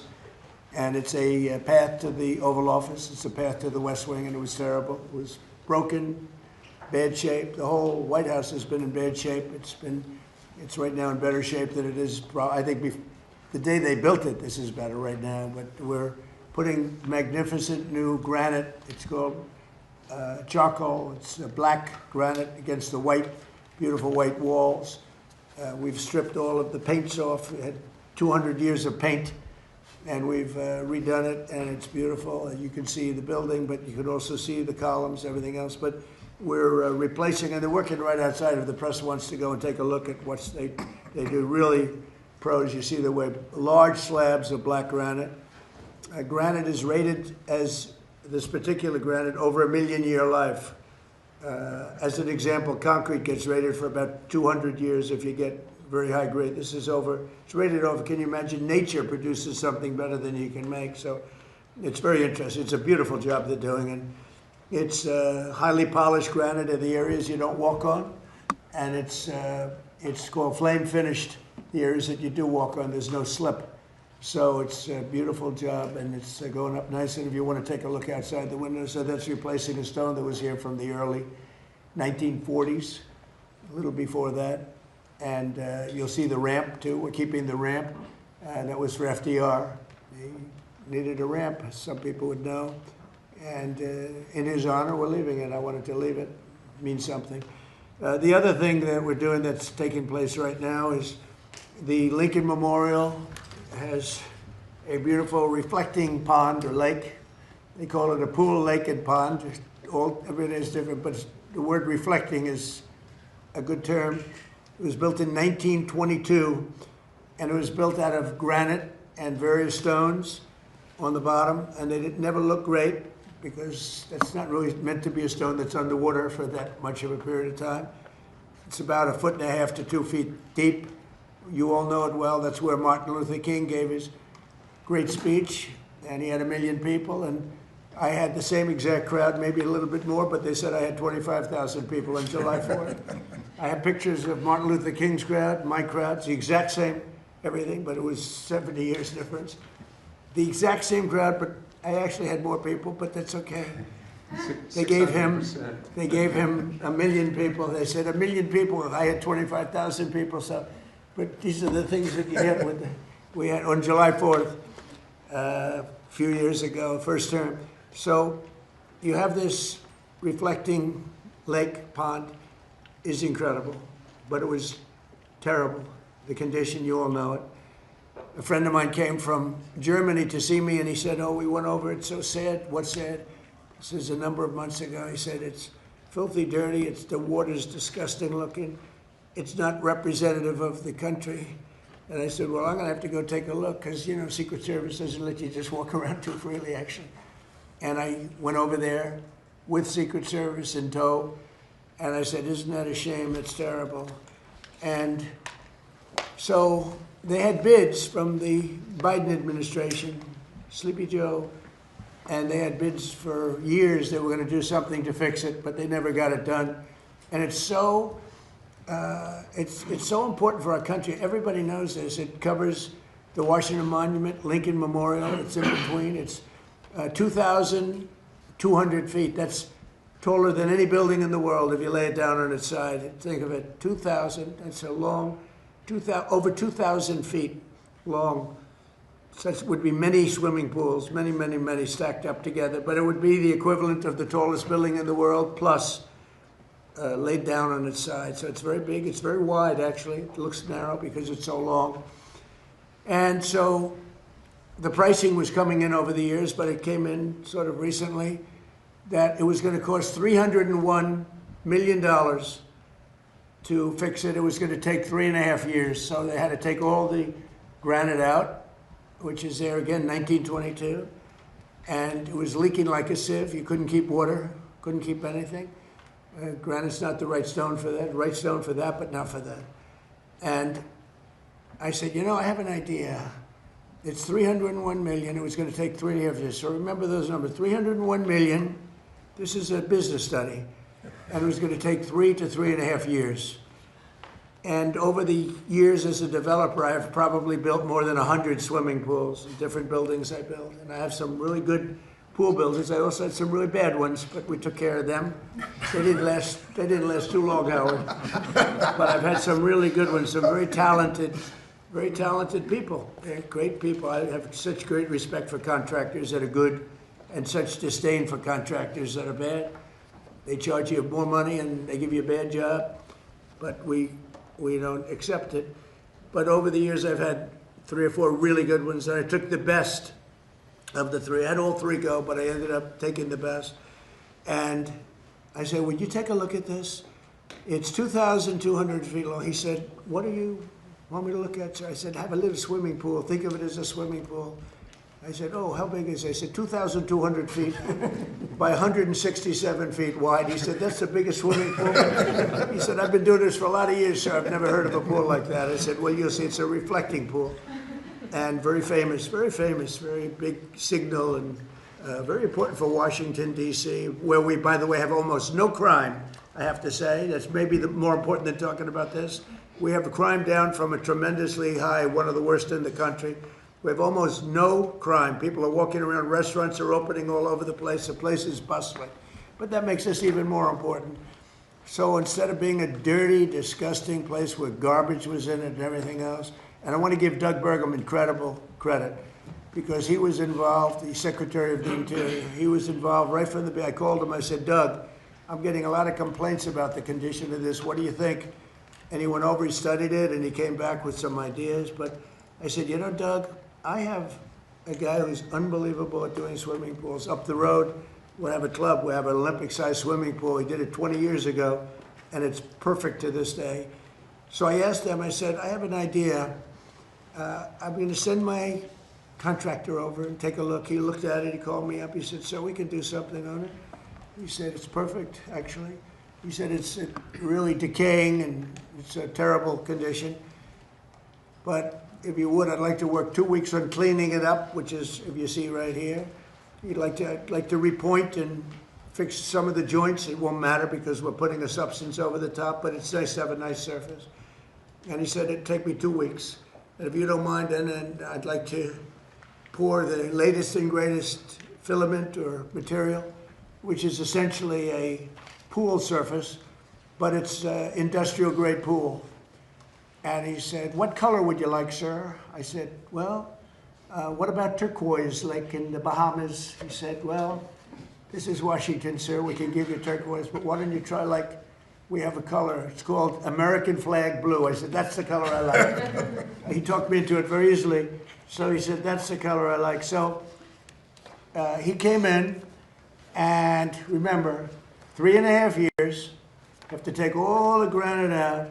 and it's a path to the Oval Office. It's a path to the West Wing, and it was terrible. It was broken, bad shape. The whole White House has been in bad shape. It's right now in better shape than it is. I think the day they built it, this is better right now. But we're putting magnificent new granite. It's called charcoal. It's black granite against the white, beautiful white walls. We've stripped all of the paints off. We had 200 years of paint, and we've redone it, and it's beautiful. You can see the building, but you can also see the columns, everything else. But we're replacing, and they're working right outside if the press wants to go and take a look at what they do. Really pros. You see the way large slabs of black granite. Granite is rated as, this particular granite, over 1,000,000-year life. As an example, concrete gets rated for about 200 years if you get very high grade. This is it's rated over. Can you imagine? Nature produces something better than you can make. So it's very interesting. It's a beautiful job they're doing. And it's highly polished granite in the areas you don't walk on. And it's called flame finished, the areas that you do walk on. There's no slip. So it's a beautiful job, and it's going up nice. And if you want to take a look outside the window, so that's replacing a stone that was here from the early 1940s, a little before that. And you'll see the ramp, too. We're keeping the ramp. That was for FDR. He needed a ramp, as some people would know. And in his honor, we're leaving it. I wanted to leave it. It means something. The other thing that we're doing that's taking place right now is the Lincoln Memorial has a beautiful reflecting pond or lake. They call it a pool, lake, and pond. Everything is different, but the word reflecting is a good term. It was built in 1922, and it was built out of granite and various stones on the bottom, and they never look great because that's not really meant to be a stone that's underwater for that much of a period of time. It's about 1.5 to 2 feet deep. You all know it well. That's where Martin Luther King gave his great speech, and he had 1 million people, and I had the same exact crowd, maybe a little bit more, but they said I had 25,000 people on July 4th. I have pictures of Martin Luther King's crowd, my crowd. It's the exact same everything, but it was 70 years difference. The exact same crowd, but I actually had more people, but that's okay. They gave him 1 million people. They said 1 million people. I had 25,000 people. So, but these are the things that you get with. We had on July 4th, a few years ago, first term. So you have this reflecting lake pond is incredible, but it was terrible. The condition, you all know it. A friend of mine came from Germany to see me, and he said, "Oh, we went over. It's so sad." What's sad? This is a number of months ago. He said, "It's filthy dirty. The water's disgusting looking. It's not representative of the country." And I said, "Well, I'm going to have to go take a look because, you know, Secret Service doesn't let you just walk around too freely, actually." And I went over there with Secret Service in tow, and I said, "Isn't that a shame? It's terrible." And so they had bids from the Biden administration, Sleepy Joe, and they had bids for years. They were going to do something to fix it, but they never got it done. And it's so it's so important for our country. Everybody knows this. It covers the Washington Monument, Lincoln Memorial. It's in between. It's 2,200 feet. That's taller than any building in the world if you lay it down on its side. Think of it, 2,000. That's a long, over 2,000 feet long. Such would be many swimming pools, many, many, many stacked up together. But it would be the equivalent of the tallest building in the world, plus laid down on its side. So it's very big. It's very wide, actually. It looks narrow because it's so long. And so the pricing was coming in over the years, but it came in sort of recently that it was going to cost $301 million to fix it. It was going to take 3.5 years. So they had to take all the granite out, which is there again, 1922. And it was leaking like a sieve. You couldn't keep water, couldn't keep anything. Granite's not the right stone for that, right stone for that, but not for that. And I said, you know, I have an idea. It's 301 million. It was going to take 3.5 years. So remember those numbers, 301 million. This is a business study. And it was going to take 3 to 3.5 years. And over the years as a developer, I have probably built more than 100 swimming pools, different buildings I built. And I have some really good pool builders. I also had some really bad ones, but we took care of them. They didn't last too long, Howard. But I've had some really good ones, some very talented people. They're great people. I have such great respect for contractors that are good and such disdain for contractors that are bad. They charge you more money and they give you a bad job, but we don't accept it. But over the years, I've had 3 or 4 really good ones, and I took the best of the 3. I had all 3 go, but I ended up taking the best. And I said, would you take a look at this? It's 2,200 feet long. He said, what do you want me to look at, sir? I said, have a little swimming pool. Think of it as a swimming pool. I said, oh, how big is it? I said, 2,200 feet by 167 feet wide. He said, that's the biggest swimming pool. He said, I've been doing this for a lot of years, sir. I've never heard of a pool like that. I said, well, you'll see, it's a reflecting pool. And very big signal, and very important for Washington, D.C., where we, by the way, have almost no crime, I have to say. That's maybe more important than talking about this. We have crime down from a tremendously high, one of the worst in the country. We have almost no crime. People are walking around, restaurants are opening all over the place. The place is bustling. But that makes us even more important. So instead of being a dirty, disgusting place where garbage was in it and everything else, and I want to give Doug Burgum incredible credit because he was involved, the Secretary of the Interior. He was involved right from the beginning. I called him, I said, Doug, I'm getting a lot of complaints about the condition of this. What do you think? And he went over, he studied it, and he came back with some ideas. But I said, you know, Doug, I have a guy who's unbelievable at doing swimming pools. Up the road, we have a club. We have an Olympic-sized swimming pool. He did it 20 years ago, and it's perfect to this day. So I asked him, I said, I have an idea. I'm going to send my contractor over and take a look. He looked at it. He called me up. He said, sir, we can do something on it. He said, it's perfect, actually. He said, it's really decaying, and it's a terrible condition. But if you would, I'd like to work 2 weeks on cleaning it up, which is, if you see right here. I'd like to repoint and fix some of the joints. It won't matter because we're putting a substance over the top, but it's nice to have a nice surface. And he said it'd take me 2 weeks. And if you don't mind, then I'd like to pour the latest and greatest filament or material, which is essentially a pool surface, but it's industrial grade pool. And he said, what color would you like, sir? I said, well, what about turquoise, like in the Bahamas? He said, well, this is Washington, sir. We can give you turquoise, but why don't you try, like, we have a color. It's called American flag blue. I said, that's the color I like. He talked me into it very easily. So he said, that's the color I like. So he came in, and remember, 3.5 years. You have to take all the granite out.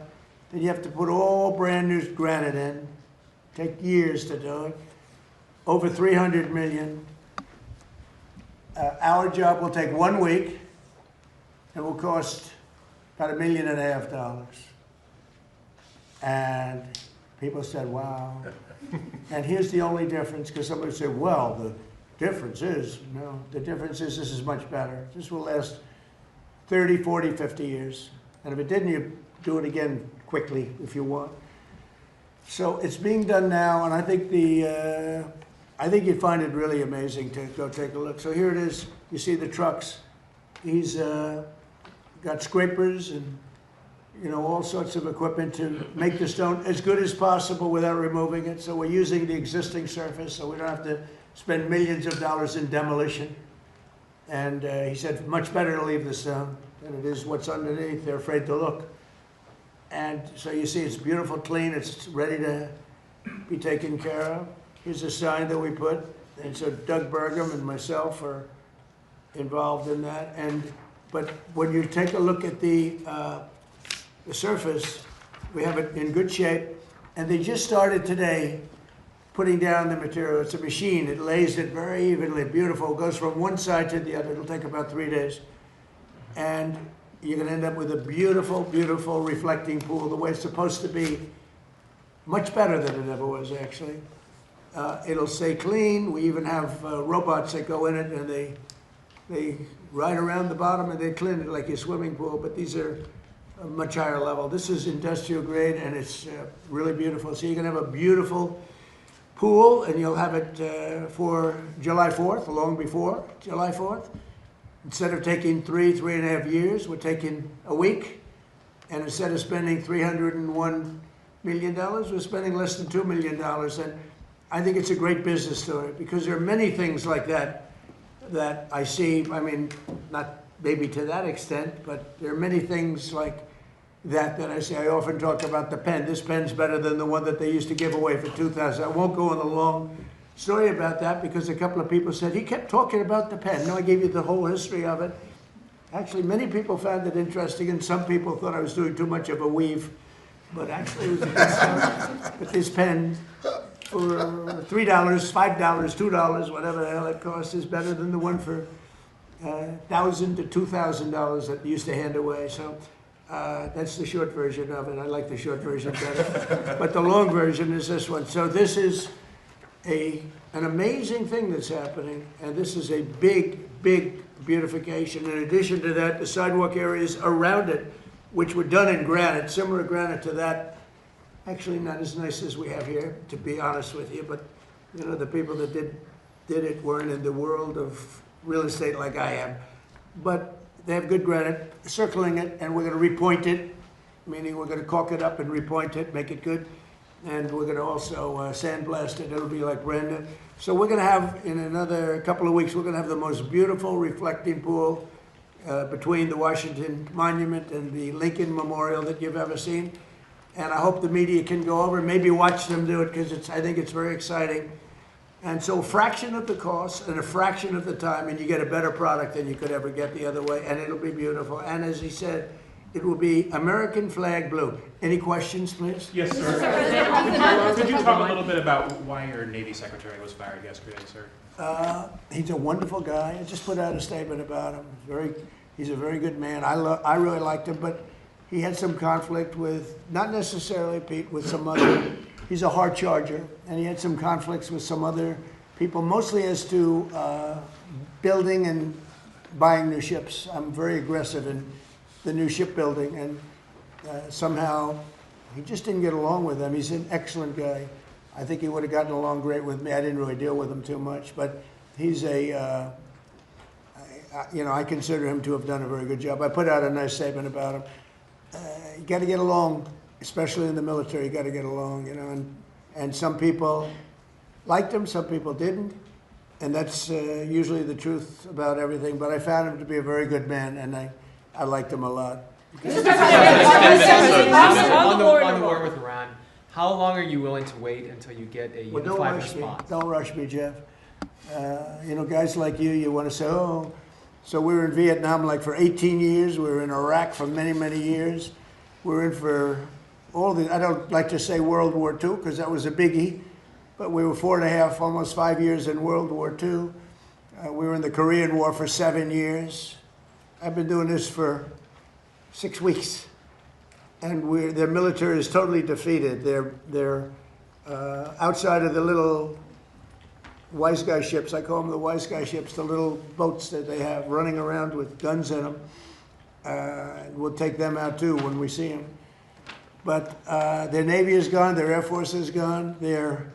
Then you have to put all brand new granite in. Take years to do it. Over 300 million. Our job will take 1 week. It will cost about $1.5 million. And people said, wow. And here's the only difference, because somebody said, well, the difference is, no, the difference is this is much better. This will last 30, 40, 50 years. And if it didn't, you do it again quickly if you want. So it's being done now, and I think I think you'd find it really amazing to go take a look. So here it is. You see the trucks. He's got scrapers and all sorts of equipment to make the stone as good as possible without removing it. So we're using the existing surface, so we don't have to spend millions of dollars in demolition. And he said, much better to leave the stone than it is what's underneath. They're afraid to look. And so you see it's beautiful, clean, it's ready to be taken care of. Here's a sign that we put, and so Doug Burgum and myself are involved in that. But when you take a look at the surface, we have it in good shape, and they just started today putting down the material. It's a machine. It lays it very evenly, beautiful. It goes from one side to the other. It'll take about 3 days. And you're going to end up with a beautiful, beautiful reflecting pool, the way it's supposed to be. Much better than it ever was, actually. It'll stay clean. We even have robots that go in it, and they ride around the bottom, and they clean it like your swimming pool. But these are a much higher level. This is industrial grade, and it's really beautiful. So you're going to have a beautiful pool, and you'll have it for July 4th, long before July 4th. Instead of taking 3.5 years, we're taking a week. And instead of spending $301 million, we're spending less than $2 million. And I think it's a great business story, because there are many things like that that I see. I mean, not maybe to that extent, but there are many things like that I see. I often talk about the pen. This pen's better than the one that they used to give away for $2,000. I won't go on a long story about that, because a couple of people said, he kept talking about the pen. No, I gave you the whole history of it. Actually, many people found it interesting, and some people thought I was doing too much of a weave. But actually, it was a good story. But this pen, for $3, $5, $2, whatever the hell it costs, is better than the one for $1,000 to $2,000 that you used to hand away. So that's the short version of it. I like the short version better. But the long version is this one. So this is an amazing thing that's happening, and this is a big, big beautification. In addition to that, the sidewalk areas around it, which were done in granite, similar granite to that, actually not as nice as we have here, to be honest with you, but the people that did it weren't in the world of real estate like I am. But they have good granite, circling it, and we're going to repoint it, meaning we're going to caulk it up and repoint it, make it good. And we're going to also sandblast it. It'll be like brand new. So we're going to have, in another couple of weeks, we're going to have the most beautiful reflecting pool between the Washington Monument and the Lincoln Memorial that you've ever seen. And I hope the media can go over and maybe watch them do it, because I think it's very exciting. And so a fraction of the cost and a fraction of the time, and you get a better product than you could ever get the other way, and it'll be beautiful. And as he said, it will be American flag blue. Any questions, please? Yes, sir. Could you talk a little bit about why your Navy Secretary was fired yesterday, sir? He's a wonderful guy. I just put out a statement about him. He's a very good man. I really liked him, but he had some conflict with, not necessarily Pete, with some other, he's a hard charger, and he had some conflicts with some other people, mostly as to building and buying new ships. I'm very aggressive in the new shipbuilding, and somehow he just didn't get along with them. He's an excellent guy. I think he would have gotten along great with me. I didn't really deal with him too much, but he's I consider him to have done a very good job. I put out a nice statement about him. You got to get along, especially in the military. You got to get along, and some people liked him, some people didn't, and that's usually the truth about everything. But I found him to be a very good man, and I liked him a lot. On the war with Iran, how long are you willing to wait until you get a unified response? Don't rush me, Jeff. Guys like you want to say, oh. So we were in Vietnam for 18 years. We were in Iraq for many, many years. We were in for I don't like to say World War II, because that was a biggie, but we were 4.5, almost 5 years in World War II. We were in the Korean War for 7 years. I've been doing this for 6 weeks, and their military is totally defeated. They're outside of the little wise guy ships. I call them the wise guy ships, the little boats that they have running around with guns in them. We'll take them out too when we see them. But their Navy is gone, their Air Force is gone, their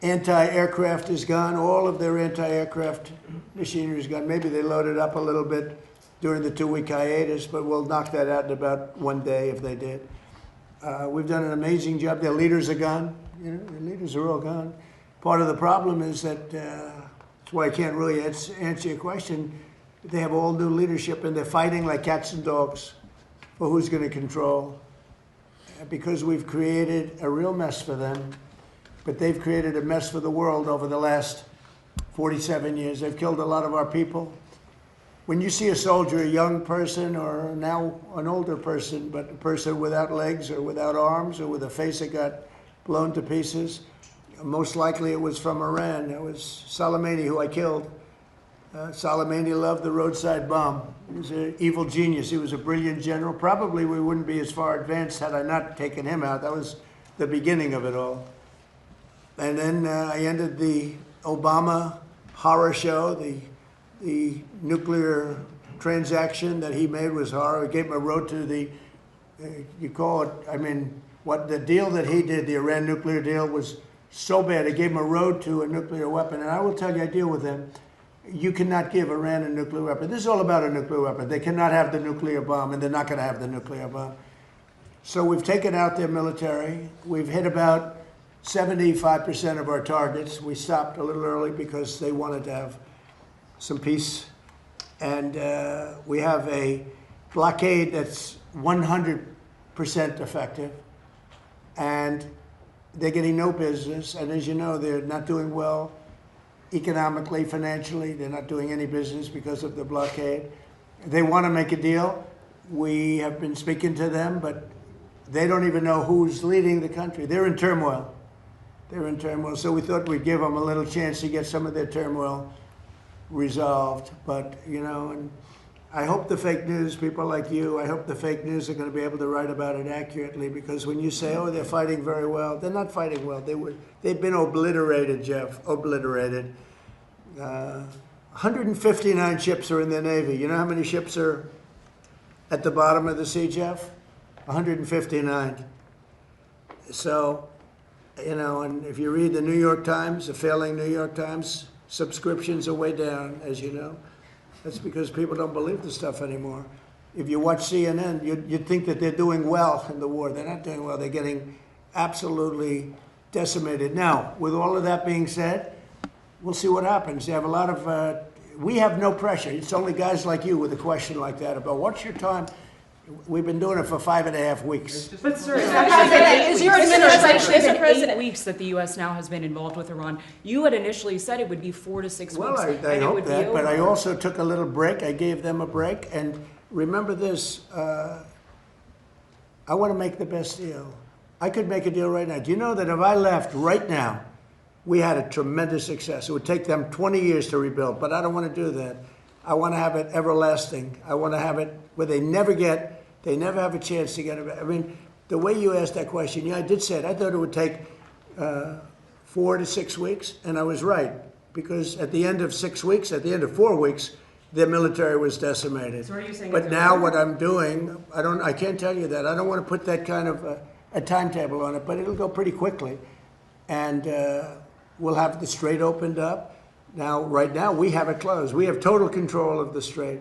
anti-aircraft is gone, all of their anti-aircraft machinery is gone. Maybe they loaded up a little bit during the 2-week hiatus, but we'll knock that out in about 1 day if they did. We've done an amazing job. Their leaders are gone. You know, their leaders are all gone. Part of the problem is that, that's why I can't really answer your question. They have all new leadership and they're fighting like cats and dogs for who's going to control. Because we've created a real mess for them, but they've created a mess for the world over the last 47 years. They've killed a lot of our people. When you see a soldier, a young person, or now an older person, but a person without legs or without arms or with a face that got blown to pieces, most likely it was from Iran. That was Soleimani, who I killed. Soleimani loved the roadside bomb. He was an evil genius. He was a brilliant general. Probably we wouldn't be as far advanced had I not taken him out. That was the beginning of it all. And then I ended the Obama horror show. The nuclear transaction that he made was horror. It gave him a road to the, you call it, I mean, what the deal that he did, the Iran nuclear deal, was so bad. It gave him a road to a nuclear weapon. And I will tell you, I deal with him. You cannot give Iran a nuclear weapon. This is all about a nuclear weapon. They cannot have the nuclear bomb, and they're not going to have the nuclear bomb. So we've taken out their military. We've hit about 75% of our targets. We stopped a little early because they wanted to have some peace. And we have a blockade that's 100% effective. And they're getting no business. And as you know, they're not doing well economically, financially. They're not doing any business because of the blockade. They want to make a deal. We have been speaking to them, but they don't even know who's leading the country. They're in turmoil. They're in turmoil. So we thought we'd give them a little chance to get some of their turmoil resolved. But, you know, and I hope the fake news, people like you, I hope the fake news are going to be able to write about it accurately, because when you say, oh, they're fighting very well, they're not fighting well. They've been obliterated, Jeff, obliterated. 159 ships are in their Navy. You know how many ships are at the bottom of the sea, Jeff? 159. So, you know, and if you read the New York Times, the failing New York Times, subscriptions are way down, as you know. That's because people don't believe the stuff anymore. If you watch CNN, you'd think that they're doing well in the war. They're not doing well. They're getting absolutely decimated. Now, with all of that being said, we'll see what happens. They have a lot of, we have no pressure. It's only guys like you with a question like that about what's your time. We've been doing it for 5.5 weeks. But sir, Is your administration, Mr. Mr. President, 8 weeks that the U.S. now has been involved with Iran. You had initially said it would be 4 to 6 Well, weeks. I and it hope would be that, but I over. also took a little break. I gave them a break. And remember this, I want to make the best deal. I could make a deal right now. Do you know that if I left right now, we had a tremendous success. It would take them 20 years to rebuild, but I don't want to do that. I want to have it everlasting. I want to have it where they never have a chance to get it. I mean, the way you asked that question, yeah, I did say it. I thought it would take 4 to 6 weeks, and I was right, because at the end of 6 weeks, at the end of 4 weeks, their military was decimated. So are you saying but it's now over? what I'm doing, I can't tell you that. I don't want to put that kind of a timetable on it, but it'll go pretty quickly. And we'll have the strait opened up. Now, right now, we have it closed. We have total control of the strait.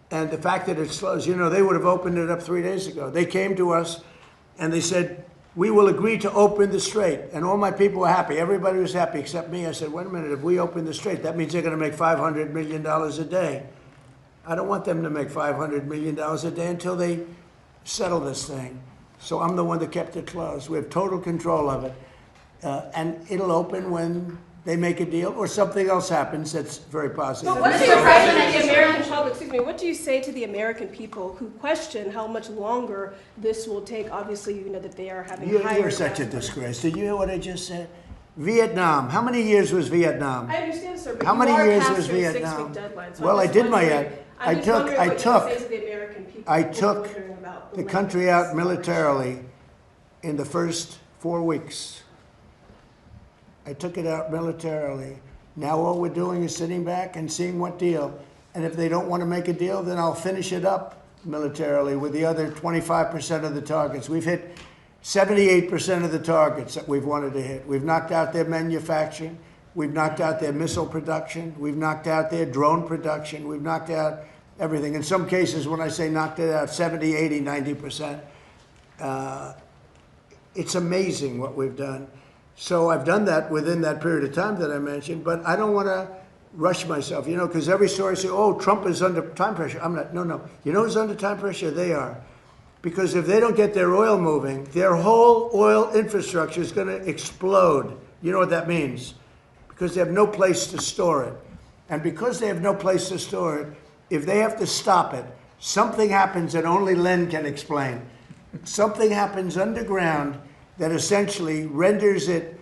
And the fact that it's closed, you know, they would have opened it up 3 days ago. They came to us and they said, we will agree to open the strait. And all my people were happy. Everybody was happy except me. I said, wait a minute, if we open the strait, that means they're going to make $500 million a day. I don't want them to make $500 million a day until they settle this thing. So I'm the one that kept it closed. We have total control of it. And it'll open when they make a deal or something else happens that's very positive. But what do you say to the American public? Excuse me. What do you say to the American people who question how much longer this will take? Obviously, you know that they are having higher. You're such a disgrace. Did you hear what I just said? Vietnam. How many years was Vietnam? I understand, sir, but How you many are years past was your Vietnam? 6-week deadline, so Well, I'm I just did my wondering- end. I'm just wondering what you say to the American people I who are took wondering about the length country of out this militarily in the first 4 weeks. I took it out militarily. Now all we're doing is sitting back and seeing what deal. And if they don't want to make a deal, then I'll finish it up militarily with the other 25% of the targets. We've hit 78% of the targets that we've wanted to hit. We've knocked out their manufacturing. We've knocked out their missile production. We've knocked out their drone production. We've knocked out everything. In some cases, when I say knocked it out, 70, 80, 90%. It's amazing what we've done. So I've done that within that period of time that I mentioned, but I don't want to rush myself, you know, because every story says, oh, Trump is under time pressure. I'm not, no. You know who's under time pressure? They are. Because if they don't get their oil moving, their whole oil infrastructure is going to explode. You know what that means? Because they have no place to store it. And because they have no place to store it, if they have to stop it, something happens that only Len can explain. Something happens underground that essentially renders it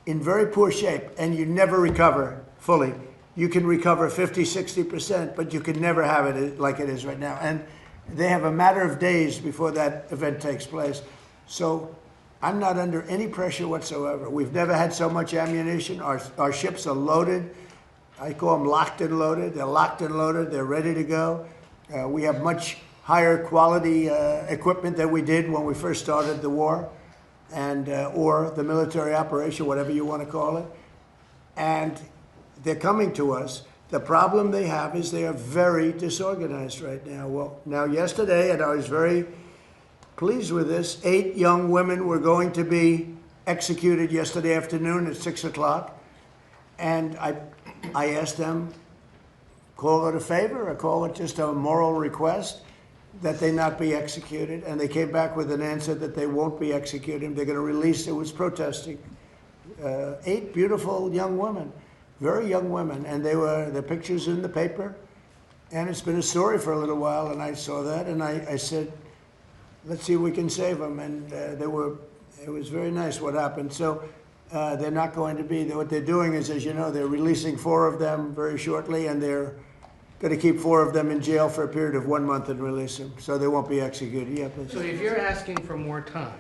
in very poor shape, and you never recover fully. You can recover 50, 60%, but you can never have it like it is right now. And they have a matter of days before that event takes place. So I'm not under any pressure whatsoever. We've never had so much ammunition. Our ships are loaded. I call them locked and loaded. They're locked and loaded. They're ready to go. We have much higher quality equipment than we did when we first started the war, and or the military operation, whatever you want to call it. And they're coming to us. The problem they have is they are very disorganized right now. Well, now yesterday, and I was very pleased with this, 8 young women were going to be executed yesterday afternoon at 6 o'clock. And I asked them, call it a favor or call it just a moral request that they not be executed. And they came back with an answer that they won't be executed. They're going to release, it was protesting. 8 beautiful young women, very young women. And they were, the pictures in the paper. And it's been a story for a little while. And I saw that and I said, let's see if we can save them. And it was very nice what happened. So they're not going to be, what they're doing is, as you know, they're releasing 4 of them very shortly, and they're going to keep 4 of them in jail for a period of 1 month and release them, so they won't be executed. Yeah, please. So if you're asking for more time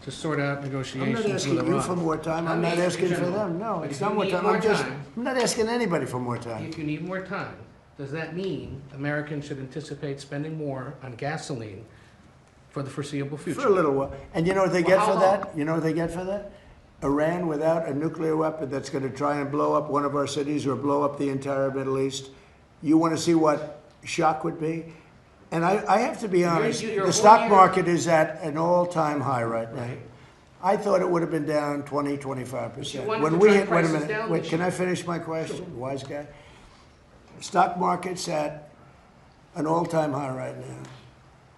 to sort out negotiations I'm not with asking you Iran, for more time. I'm not asking for them. No, it's not more time. I'm not asking anybody for more time. if you need more time, does that mean Americans should anticipate spending more on gasoline for the foreseeable future? For a little while. And you know what they Well, get how for long? that? You know what they get for that? Iran without a nuclear weapon that's going to try and blow up one of our cities or blow up the entire Middle East. You want to see what shock would be? And I have to be honest, you're the stock market is at an all-time high right now. I thought it would have been down 20, 25%. wanted When to we drive hit, wait a prices minute, down wait, this can year. I finish my question? Wise guy. Stock market's at an all-time high right now.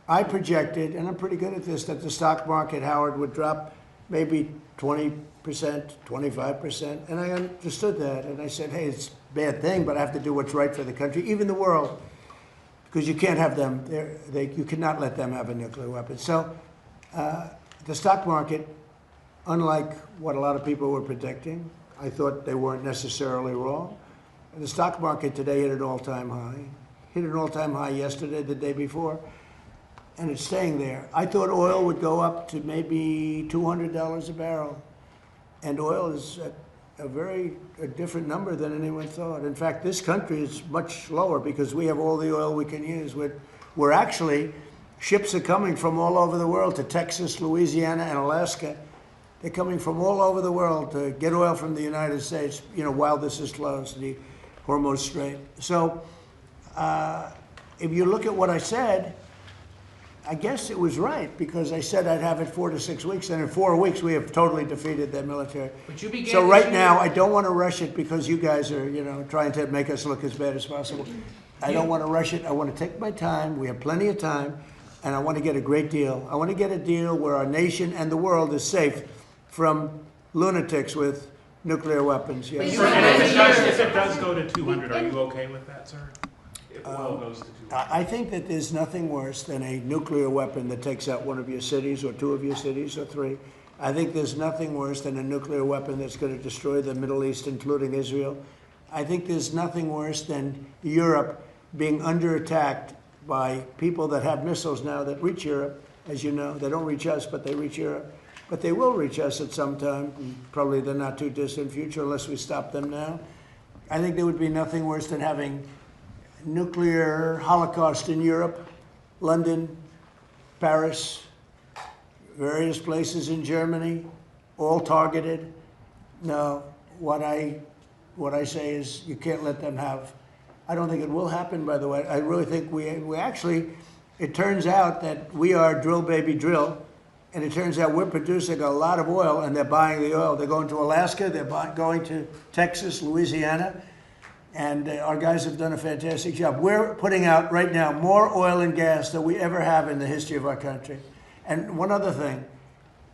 I projected, and I'm pretty good at this, that the stock market, Howard, would drop maybe 20%, 25%, and I understood that, and I said, hey, it's a bad thing, but I have to do what's right for the country, even the world, because you can't have them, you cannot let them have a nuclear weapon. So the stock market, unlike what a lot of people were predicting, I thought they weren't necessarily wrong. The stock market today hit an all-time high. Hit an all-time high yesterday, the day before, and it's staying there. I thought oil would go up to maybe $200 a barrel, and oil is at a different number than anyone thought. In fact, this country is much lower because we have all the oil we can use. We're actually, ships are coming from all over the world to Texas, Louisiana, and Alaska. They're coming from all over the world to get oil from the United States, you know, while this is closed, the Hormuz Strait. So if you look at what I said, I guess it was right, because I said I'd have it 4 to 6 weeks, and in 4 weeks we have totally defeated their military. But you began So this right year- now, I don't want to rush it because you guys are, you know, trying to make us look as bad as possible. I don't want to rush it. I want to take my time. We have plenty of time, and I want to get a great deal. I want to get a deal where our nation and the world is safe from lunatics with nuclear weapons. Yes. Sir, and if it does go to 200, are you okay with that, sir? If oil goes to 200? I think that there's nothing worse than a nuclear weapon that takes out one of your cities or 2 of your cities or 3. I think there's nothing worse than a nuclear weapon that's going to destroy the Middle East, including Israel. I think there's nothing worse than Europe being under attack by people that have missiles now that reach Europe. As you know, they don't reach us, but they reach Europe. But they will reach us at some time, probably the not too distant future, unless we stop them now. I think there would be nothing worse than having nuclear holocaust in Europe, London, Paris, various places in Germany, all targeted. No, what I say is you can't let them have. I don't think it will happen, by the way. I really think we actually, it turns out that we are drill baby drill, and it turns out we're producing a lot of oil, and they're buying the oil. They're going to Alaska, they're going to Texas, Louisiana, and our guys have done a fantastic job. We're putting out right now more oil and gas than we ever have in the history of our country. And one other thing,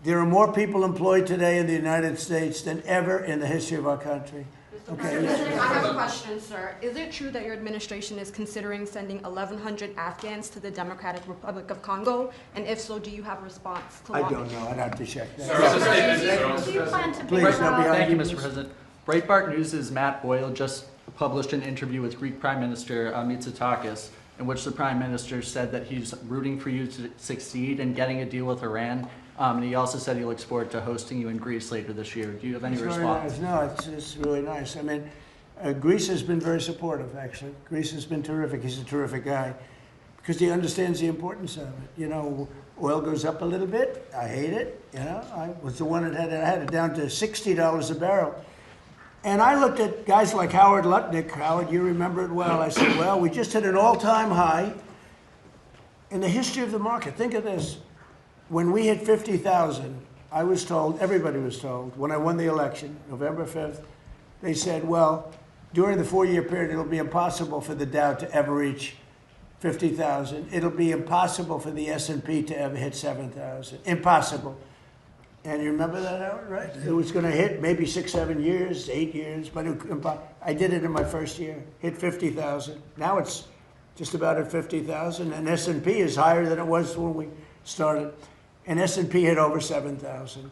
there are more people employed today in the United States than ever in the history of our country. Okay. I have a question, sir. Is it true that your administration is considering sending 1,100 Afghans to the Democratic Republic of Congo? And if so, do you have a response to I launch? don't know, I'd have to check that. Please, no, behind thank you, you, Mr. please. President. Breitbart News' Matt Boyle just published an interview with Greek Prime Minister Mitsotakis, in which the Prime Minister said that he's rooting for you to succeed in getting a deal with Iran. And he also said he looks forward to hosting you in Greece later this year. Do you have any It's very response? nice. No, it's really nice. I mean, Greece has been very supportive, actually. Greece has been terrific. He's a terrific guy because he understands the importance of it. You know, oil goes up a little bit. I hate it. You know, I was the one that had it down to $60 a barrel. And I looked at guys like Howard Lutnick. Howard, you remember it well. I said, well, we just hit an all-time high in the history of the market. Think of this. When we hit 50,000, I was told, everybody was told, when I won the election, November 5th, they said, well, during the 4-year period, it'll be impossible for the Dow to ever reach 50,000. It'll be impossible for the S&P to ever hit 7,000. Impossible. And you remember that, Howard, right? It was going to hit maybe 6, 7 years, 8 years, but I did it in my first year, hit 50,000. Now it's just about at 50,000, and S&P is higher than it was when we started. And S&P hit over 7,000,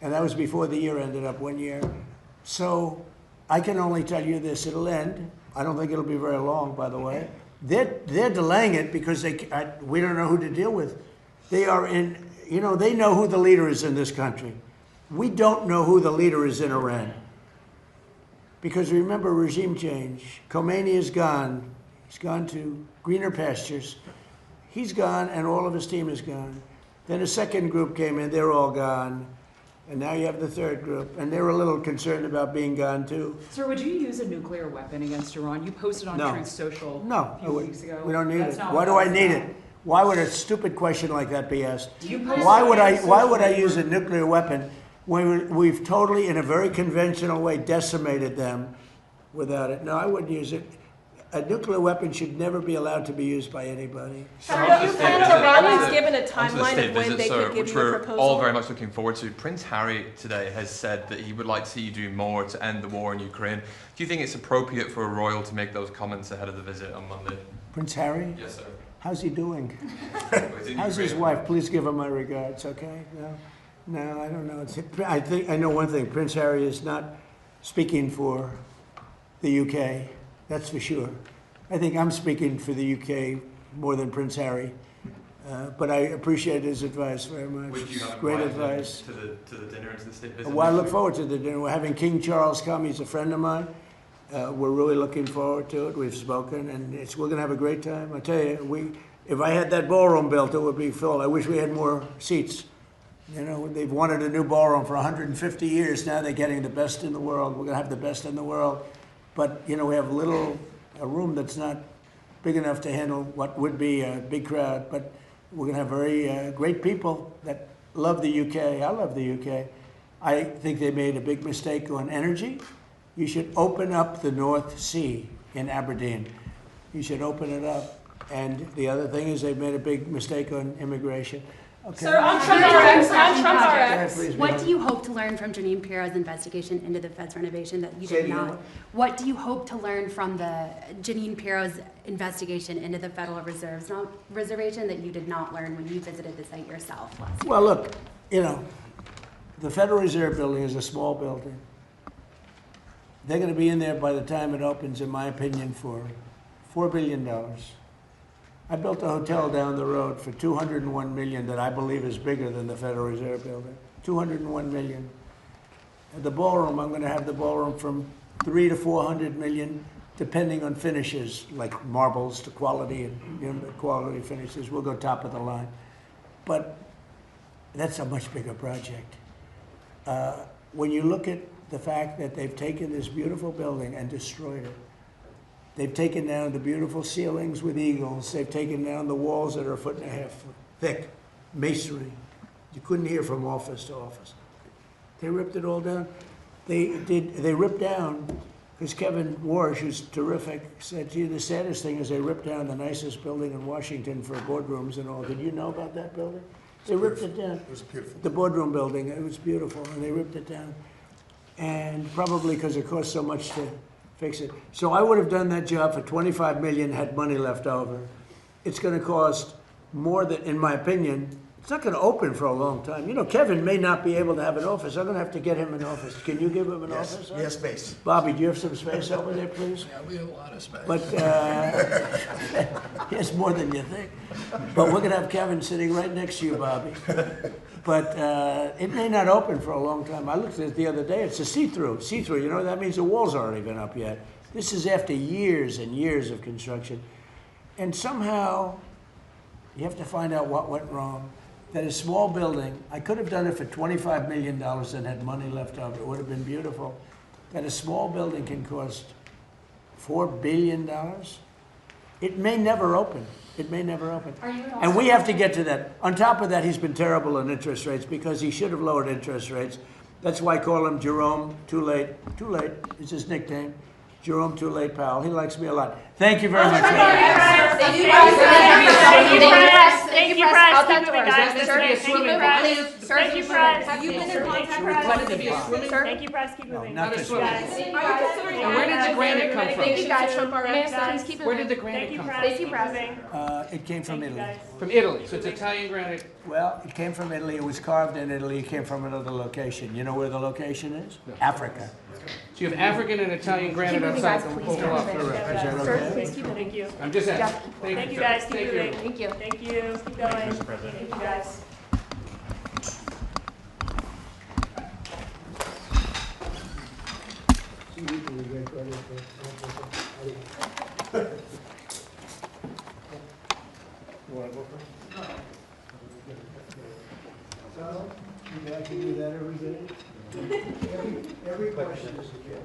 and that was before the year ended up 1 year. So I can only tell you this, it'll end. I don't think it'll be very long, by the way. They're delaying it because we don't know who to deal with. They are in, you know, they know who the leader is in this country. We don't know who the leader is in Iran. Because remember, regime change. Khomeini is gone. He's gone to greener pastures. He's gone, and all of his team is gone. Then a second group came in, they're all gone. And now you have the third group, and they're a little concerned about being gone too. Sir, would you use a nuclear weapon against Iran? You posted on No. Truth Social No, a few weeks ago. we don't need That's it. not Why what do I that's need about. it? Why would a stupid question like that be asked? You posted Why on would I Truth use a Social. nuclear weapon when we've totally, in a very conventional way, decimated them without it? No, I wouldn't use it. A nuclear weapon should never be allowed to be used by anybody. Iran's given a Onto the timeline state of when visit, they sir, could give which you a we're proposal. all very much looking forward to. Prince Harry today has said that he would like to see you do more to end the war in Ukraine. Do you think it's appropriate for a royal to make those comments ahead of the visit on Monday? Prince Harry? Yes, sir. How's he doing? He's in How's his Ukraine. wife? Please give her my regards, okay? No, I don't know. I know one thing. Prince Harry is not speaking for the UK. That's for sure. I think I'm speaking for the UK more than Prince Harry. But I appreciate his advice very much. Would you have Great invited him advice. to the dinner and to the state visit? Well, I look forward to the dinner. We're having King Charles come. He's a friend of mine. We're really looking forward to it. We've spoken, and we're going to have a great time. I tell you, if I had that ballroom built, it would be full. I wish we had more seats. You know, they've wanted a new ballroom for 150 years. Now they're getting the best in the world. We're going to have the best in the world. But, you know, we have a room that's not big enough to handle what would be a big crowd. But we're going to have very great people that love the UK. I love the UK. I think they made a big mistake on energy. You should open up the North Sea in Aberdeen. You should open it up. And the other thing is they've made a big mistake on immigration. Okay. Sir, on Trump RX, Please, What ma'am. do you hope to learn from Janine Pirro's investigation into the Fed's renovation that you Say it did again, not? What do you hope to learn from the Janine Pirro's investigation into the Federal Reservation that you did not learn when you visited the site yourself last year? Well, look, you know, the Federal Reserve Building is a small building. They're going to be in there by the time it opens, in my opinion, for $4 billion. I built a hotel down the road for $201 million that I believe is bigger than the Federal Reserve Building. $201 million. And the ballroom, I'm going to have the ballroom from $300 to $400 million, depending on finishes, like marbles to quality and quality finishes. We'll go top of the line. But That's a much bigger project. When you look at the fact that they've taken this beautiful building and destroyed it, they've taken down the beautiful ceilings with eagles, they've taken down the walls that are 1.5 feet thick, masonry. You couldn't hear from office to office. They ripped it all down. They ripped down, because Kevin Warsh, who's terrific, said, gee, the saddest thing is they ripped down the nicest building in Washington for boardrooms and all. Did you know about that building? They ripped it down. It was beautiful. The boardroom building, it was beautiful, and they ripped it down. And probably because it cost so much to fix it. So I would have done that job for $25 million, had money left over. It's gonna cost more than, in my opinion, it's not gonna open for a long time. You know, Kevin may not be able to have an office. I'm gonna have to get him an office. Can you give him an Yes, office? we have space. Bobby, do you have some space over there, please? Yeah, we have a lot of space. But, he has more than you think. But we're gonna have Kevin sitting right next to you, Bobby. But it may not open for a long time. I looked at it the other day, it's a see-through. See-through, you know, that means the walls aren't even up yet. This is after years and years of construction. And somehow, you have to find out what went wrong. That a small building, I could have done it for $25 million and had money left over. It would have been beautiful. That a small building can cost $4 billion. It may never open. It may never open. And we have to get to that. On top of that, he's been terrible on interest rates because he should have lowered interest rates. That's why I call him Jerome Too Late. Too Late is his nickname. Jerome Too Late Powell. He likes me a lot. Thank you very much. Thank you, Press. I'll keep Is the that meant to be a swimming pool? Thank you, Press. Have you been in contact with Wanted to be a swimming pool? Thank you, Press. Keep moving. Not Not a this swimming one. pool. Are you considering? And where did the granite come from? Thank you, guys. Thank you, guys. Where did the granite come from? Thank you, Press. It came from Italy. From Italy, so it's Italian granite. Well, it came from Italy. It was carved in Italy. It came from another location. You know where the location is? Africa. So you have African and Italian granite moving, outside guys, the please. Oval Office. Is that Sir, okay? please keep moving. Thank you. I'm just asking. Thank you, guys. Keep Thank moving. Thank you. Thank you. Keep going. Mr. President. Thank you, guys. So, you guys can do that every day? Every question is a gift.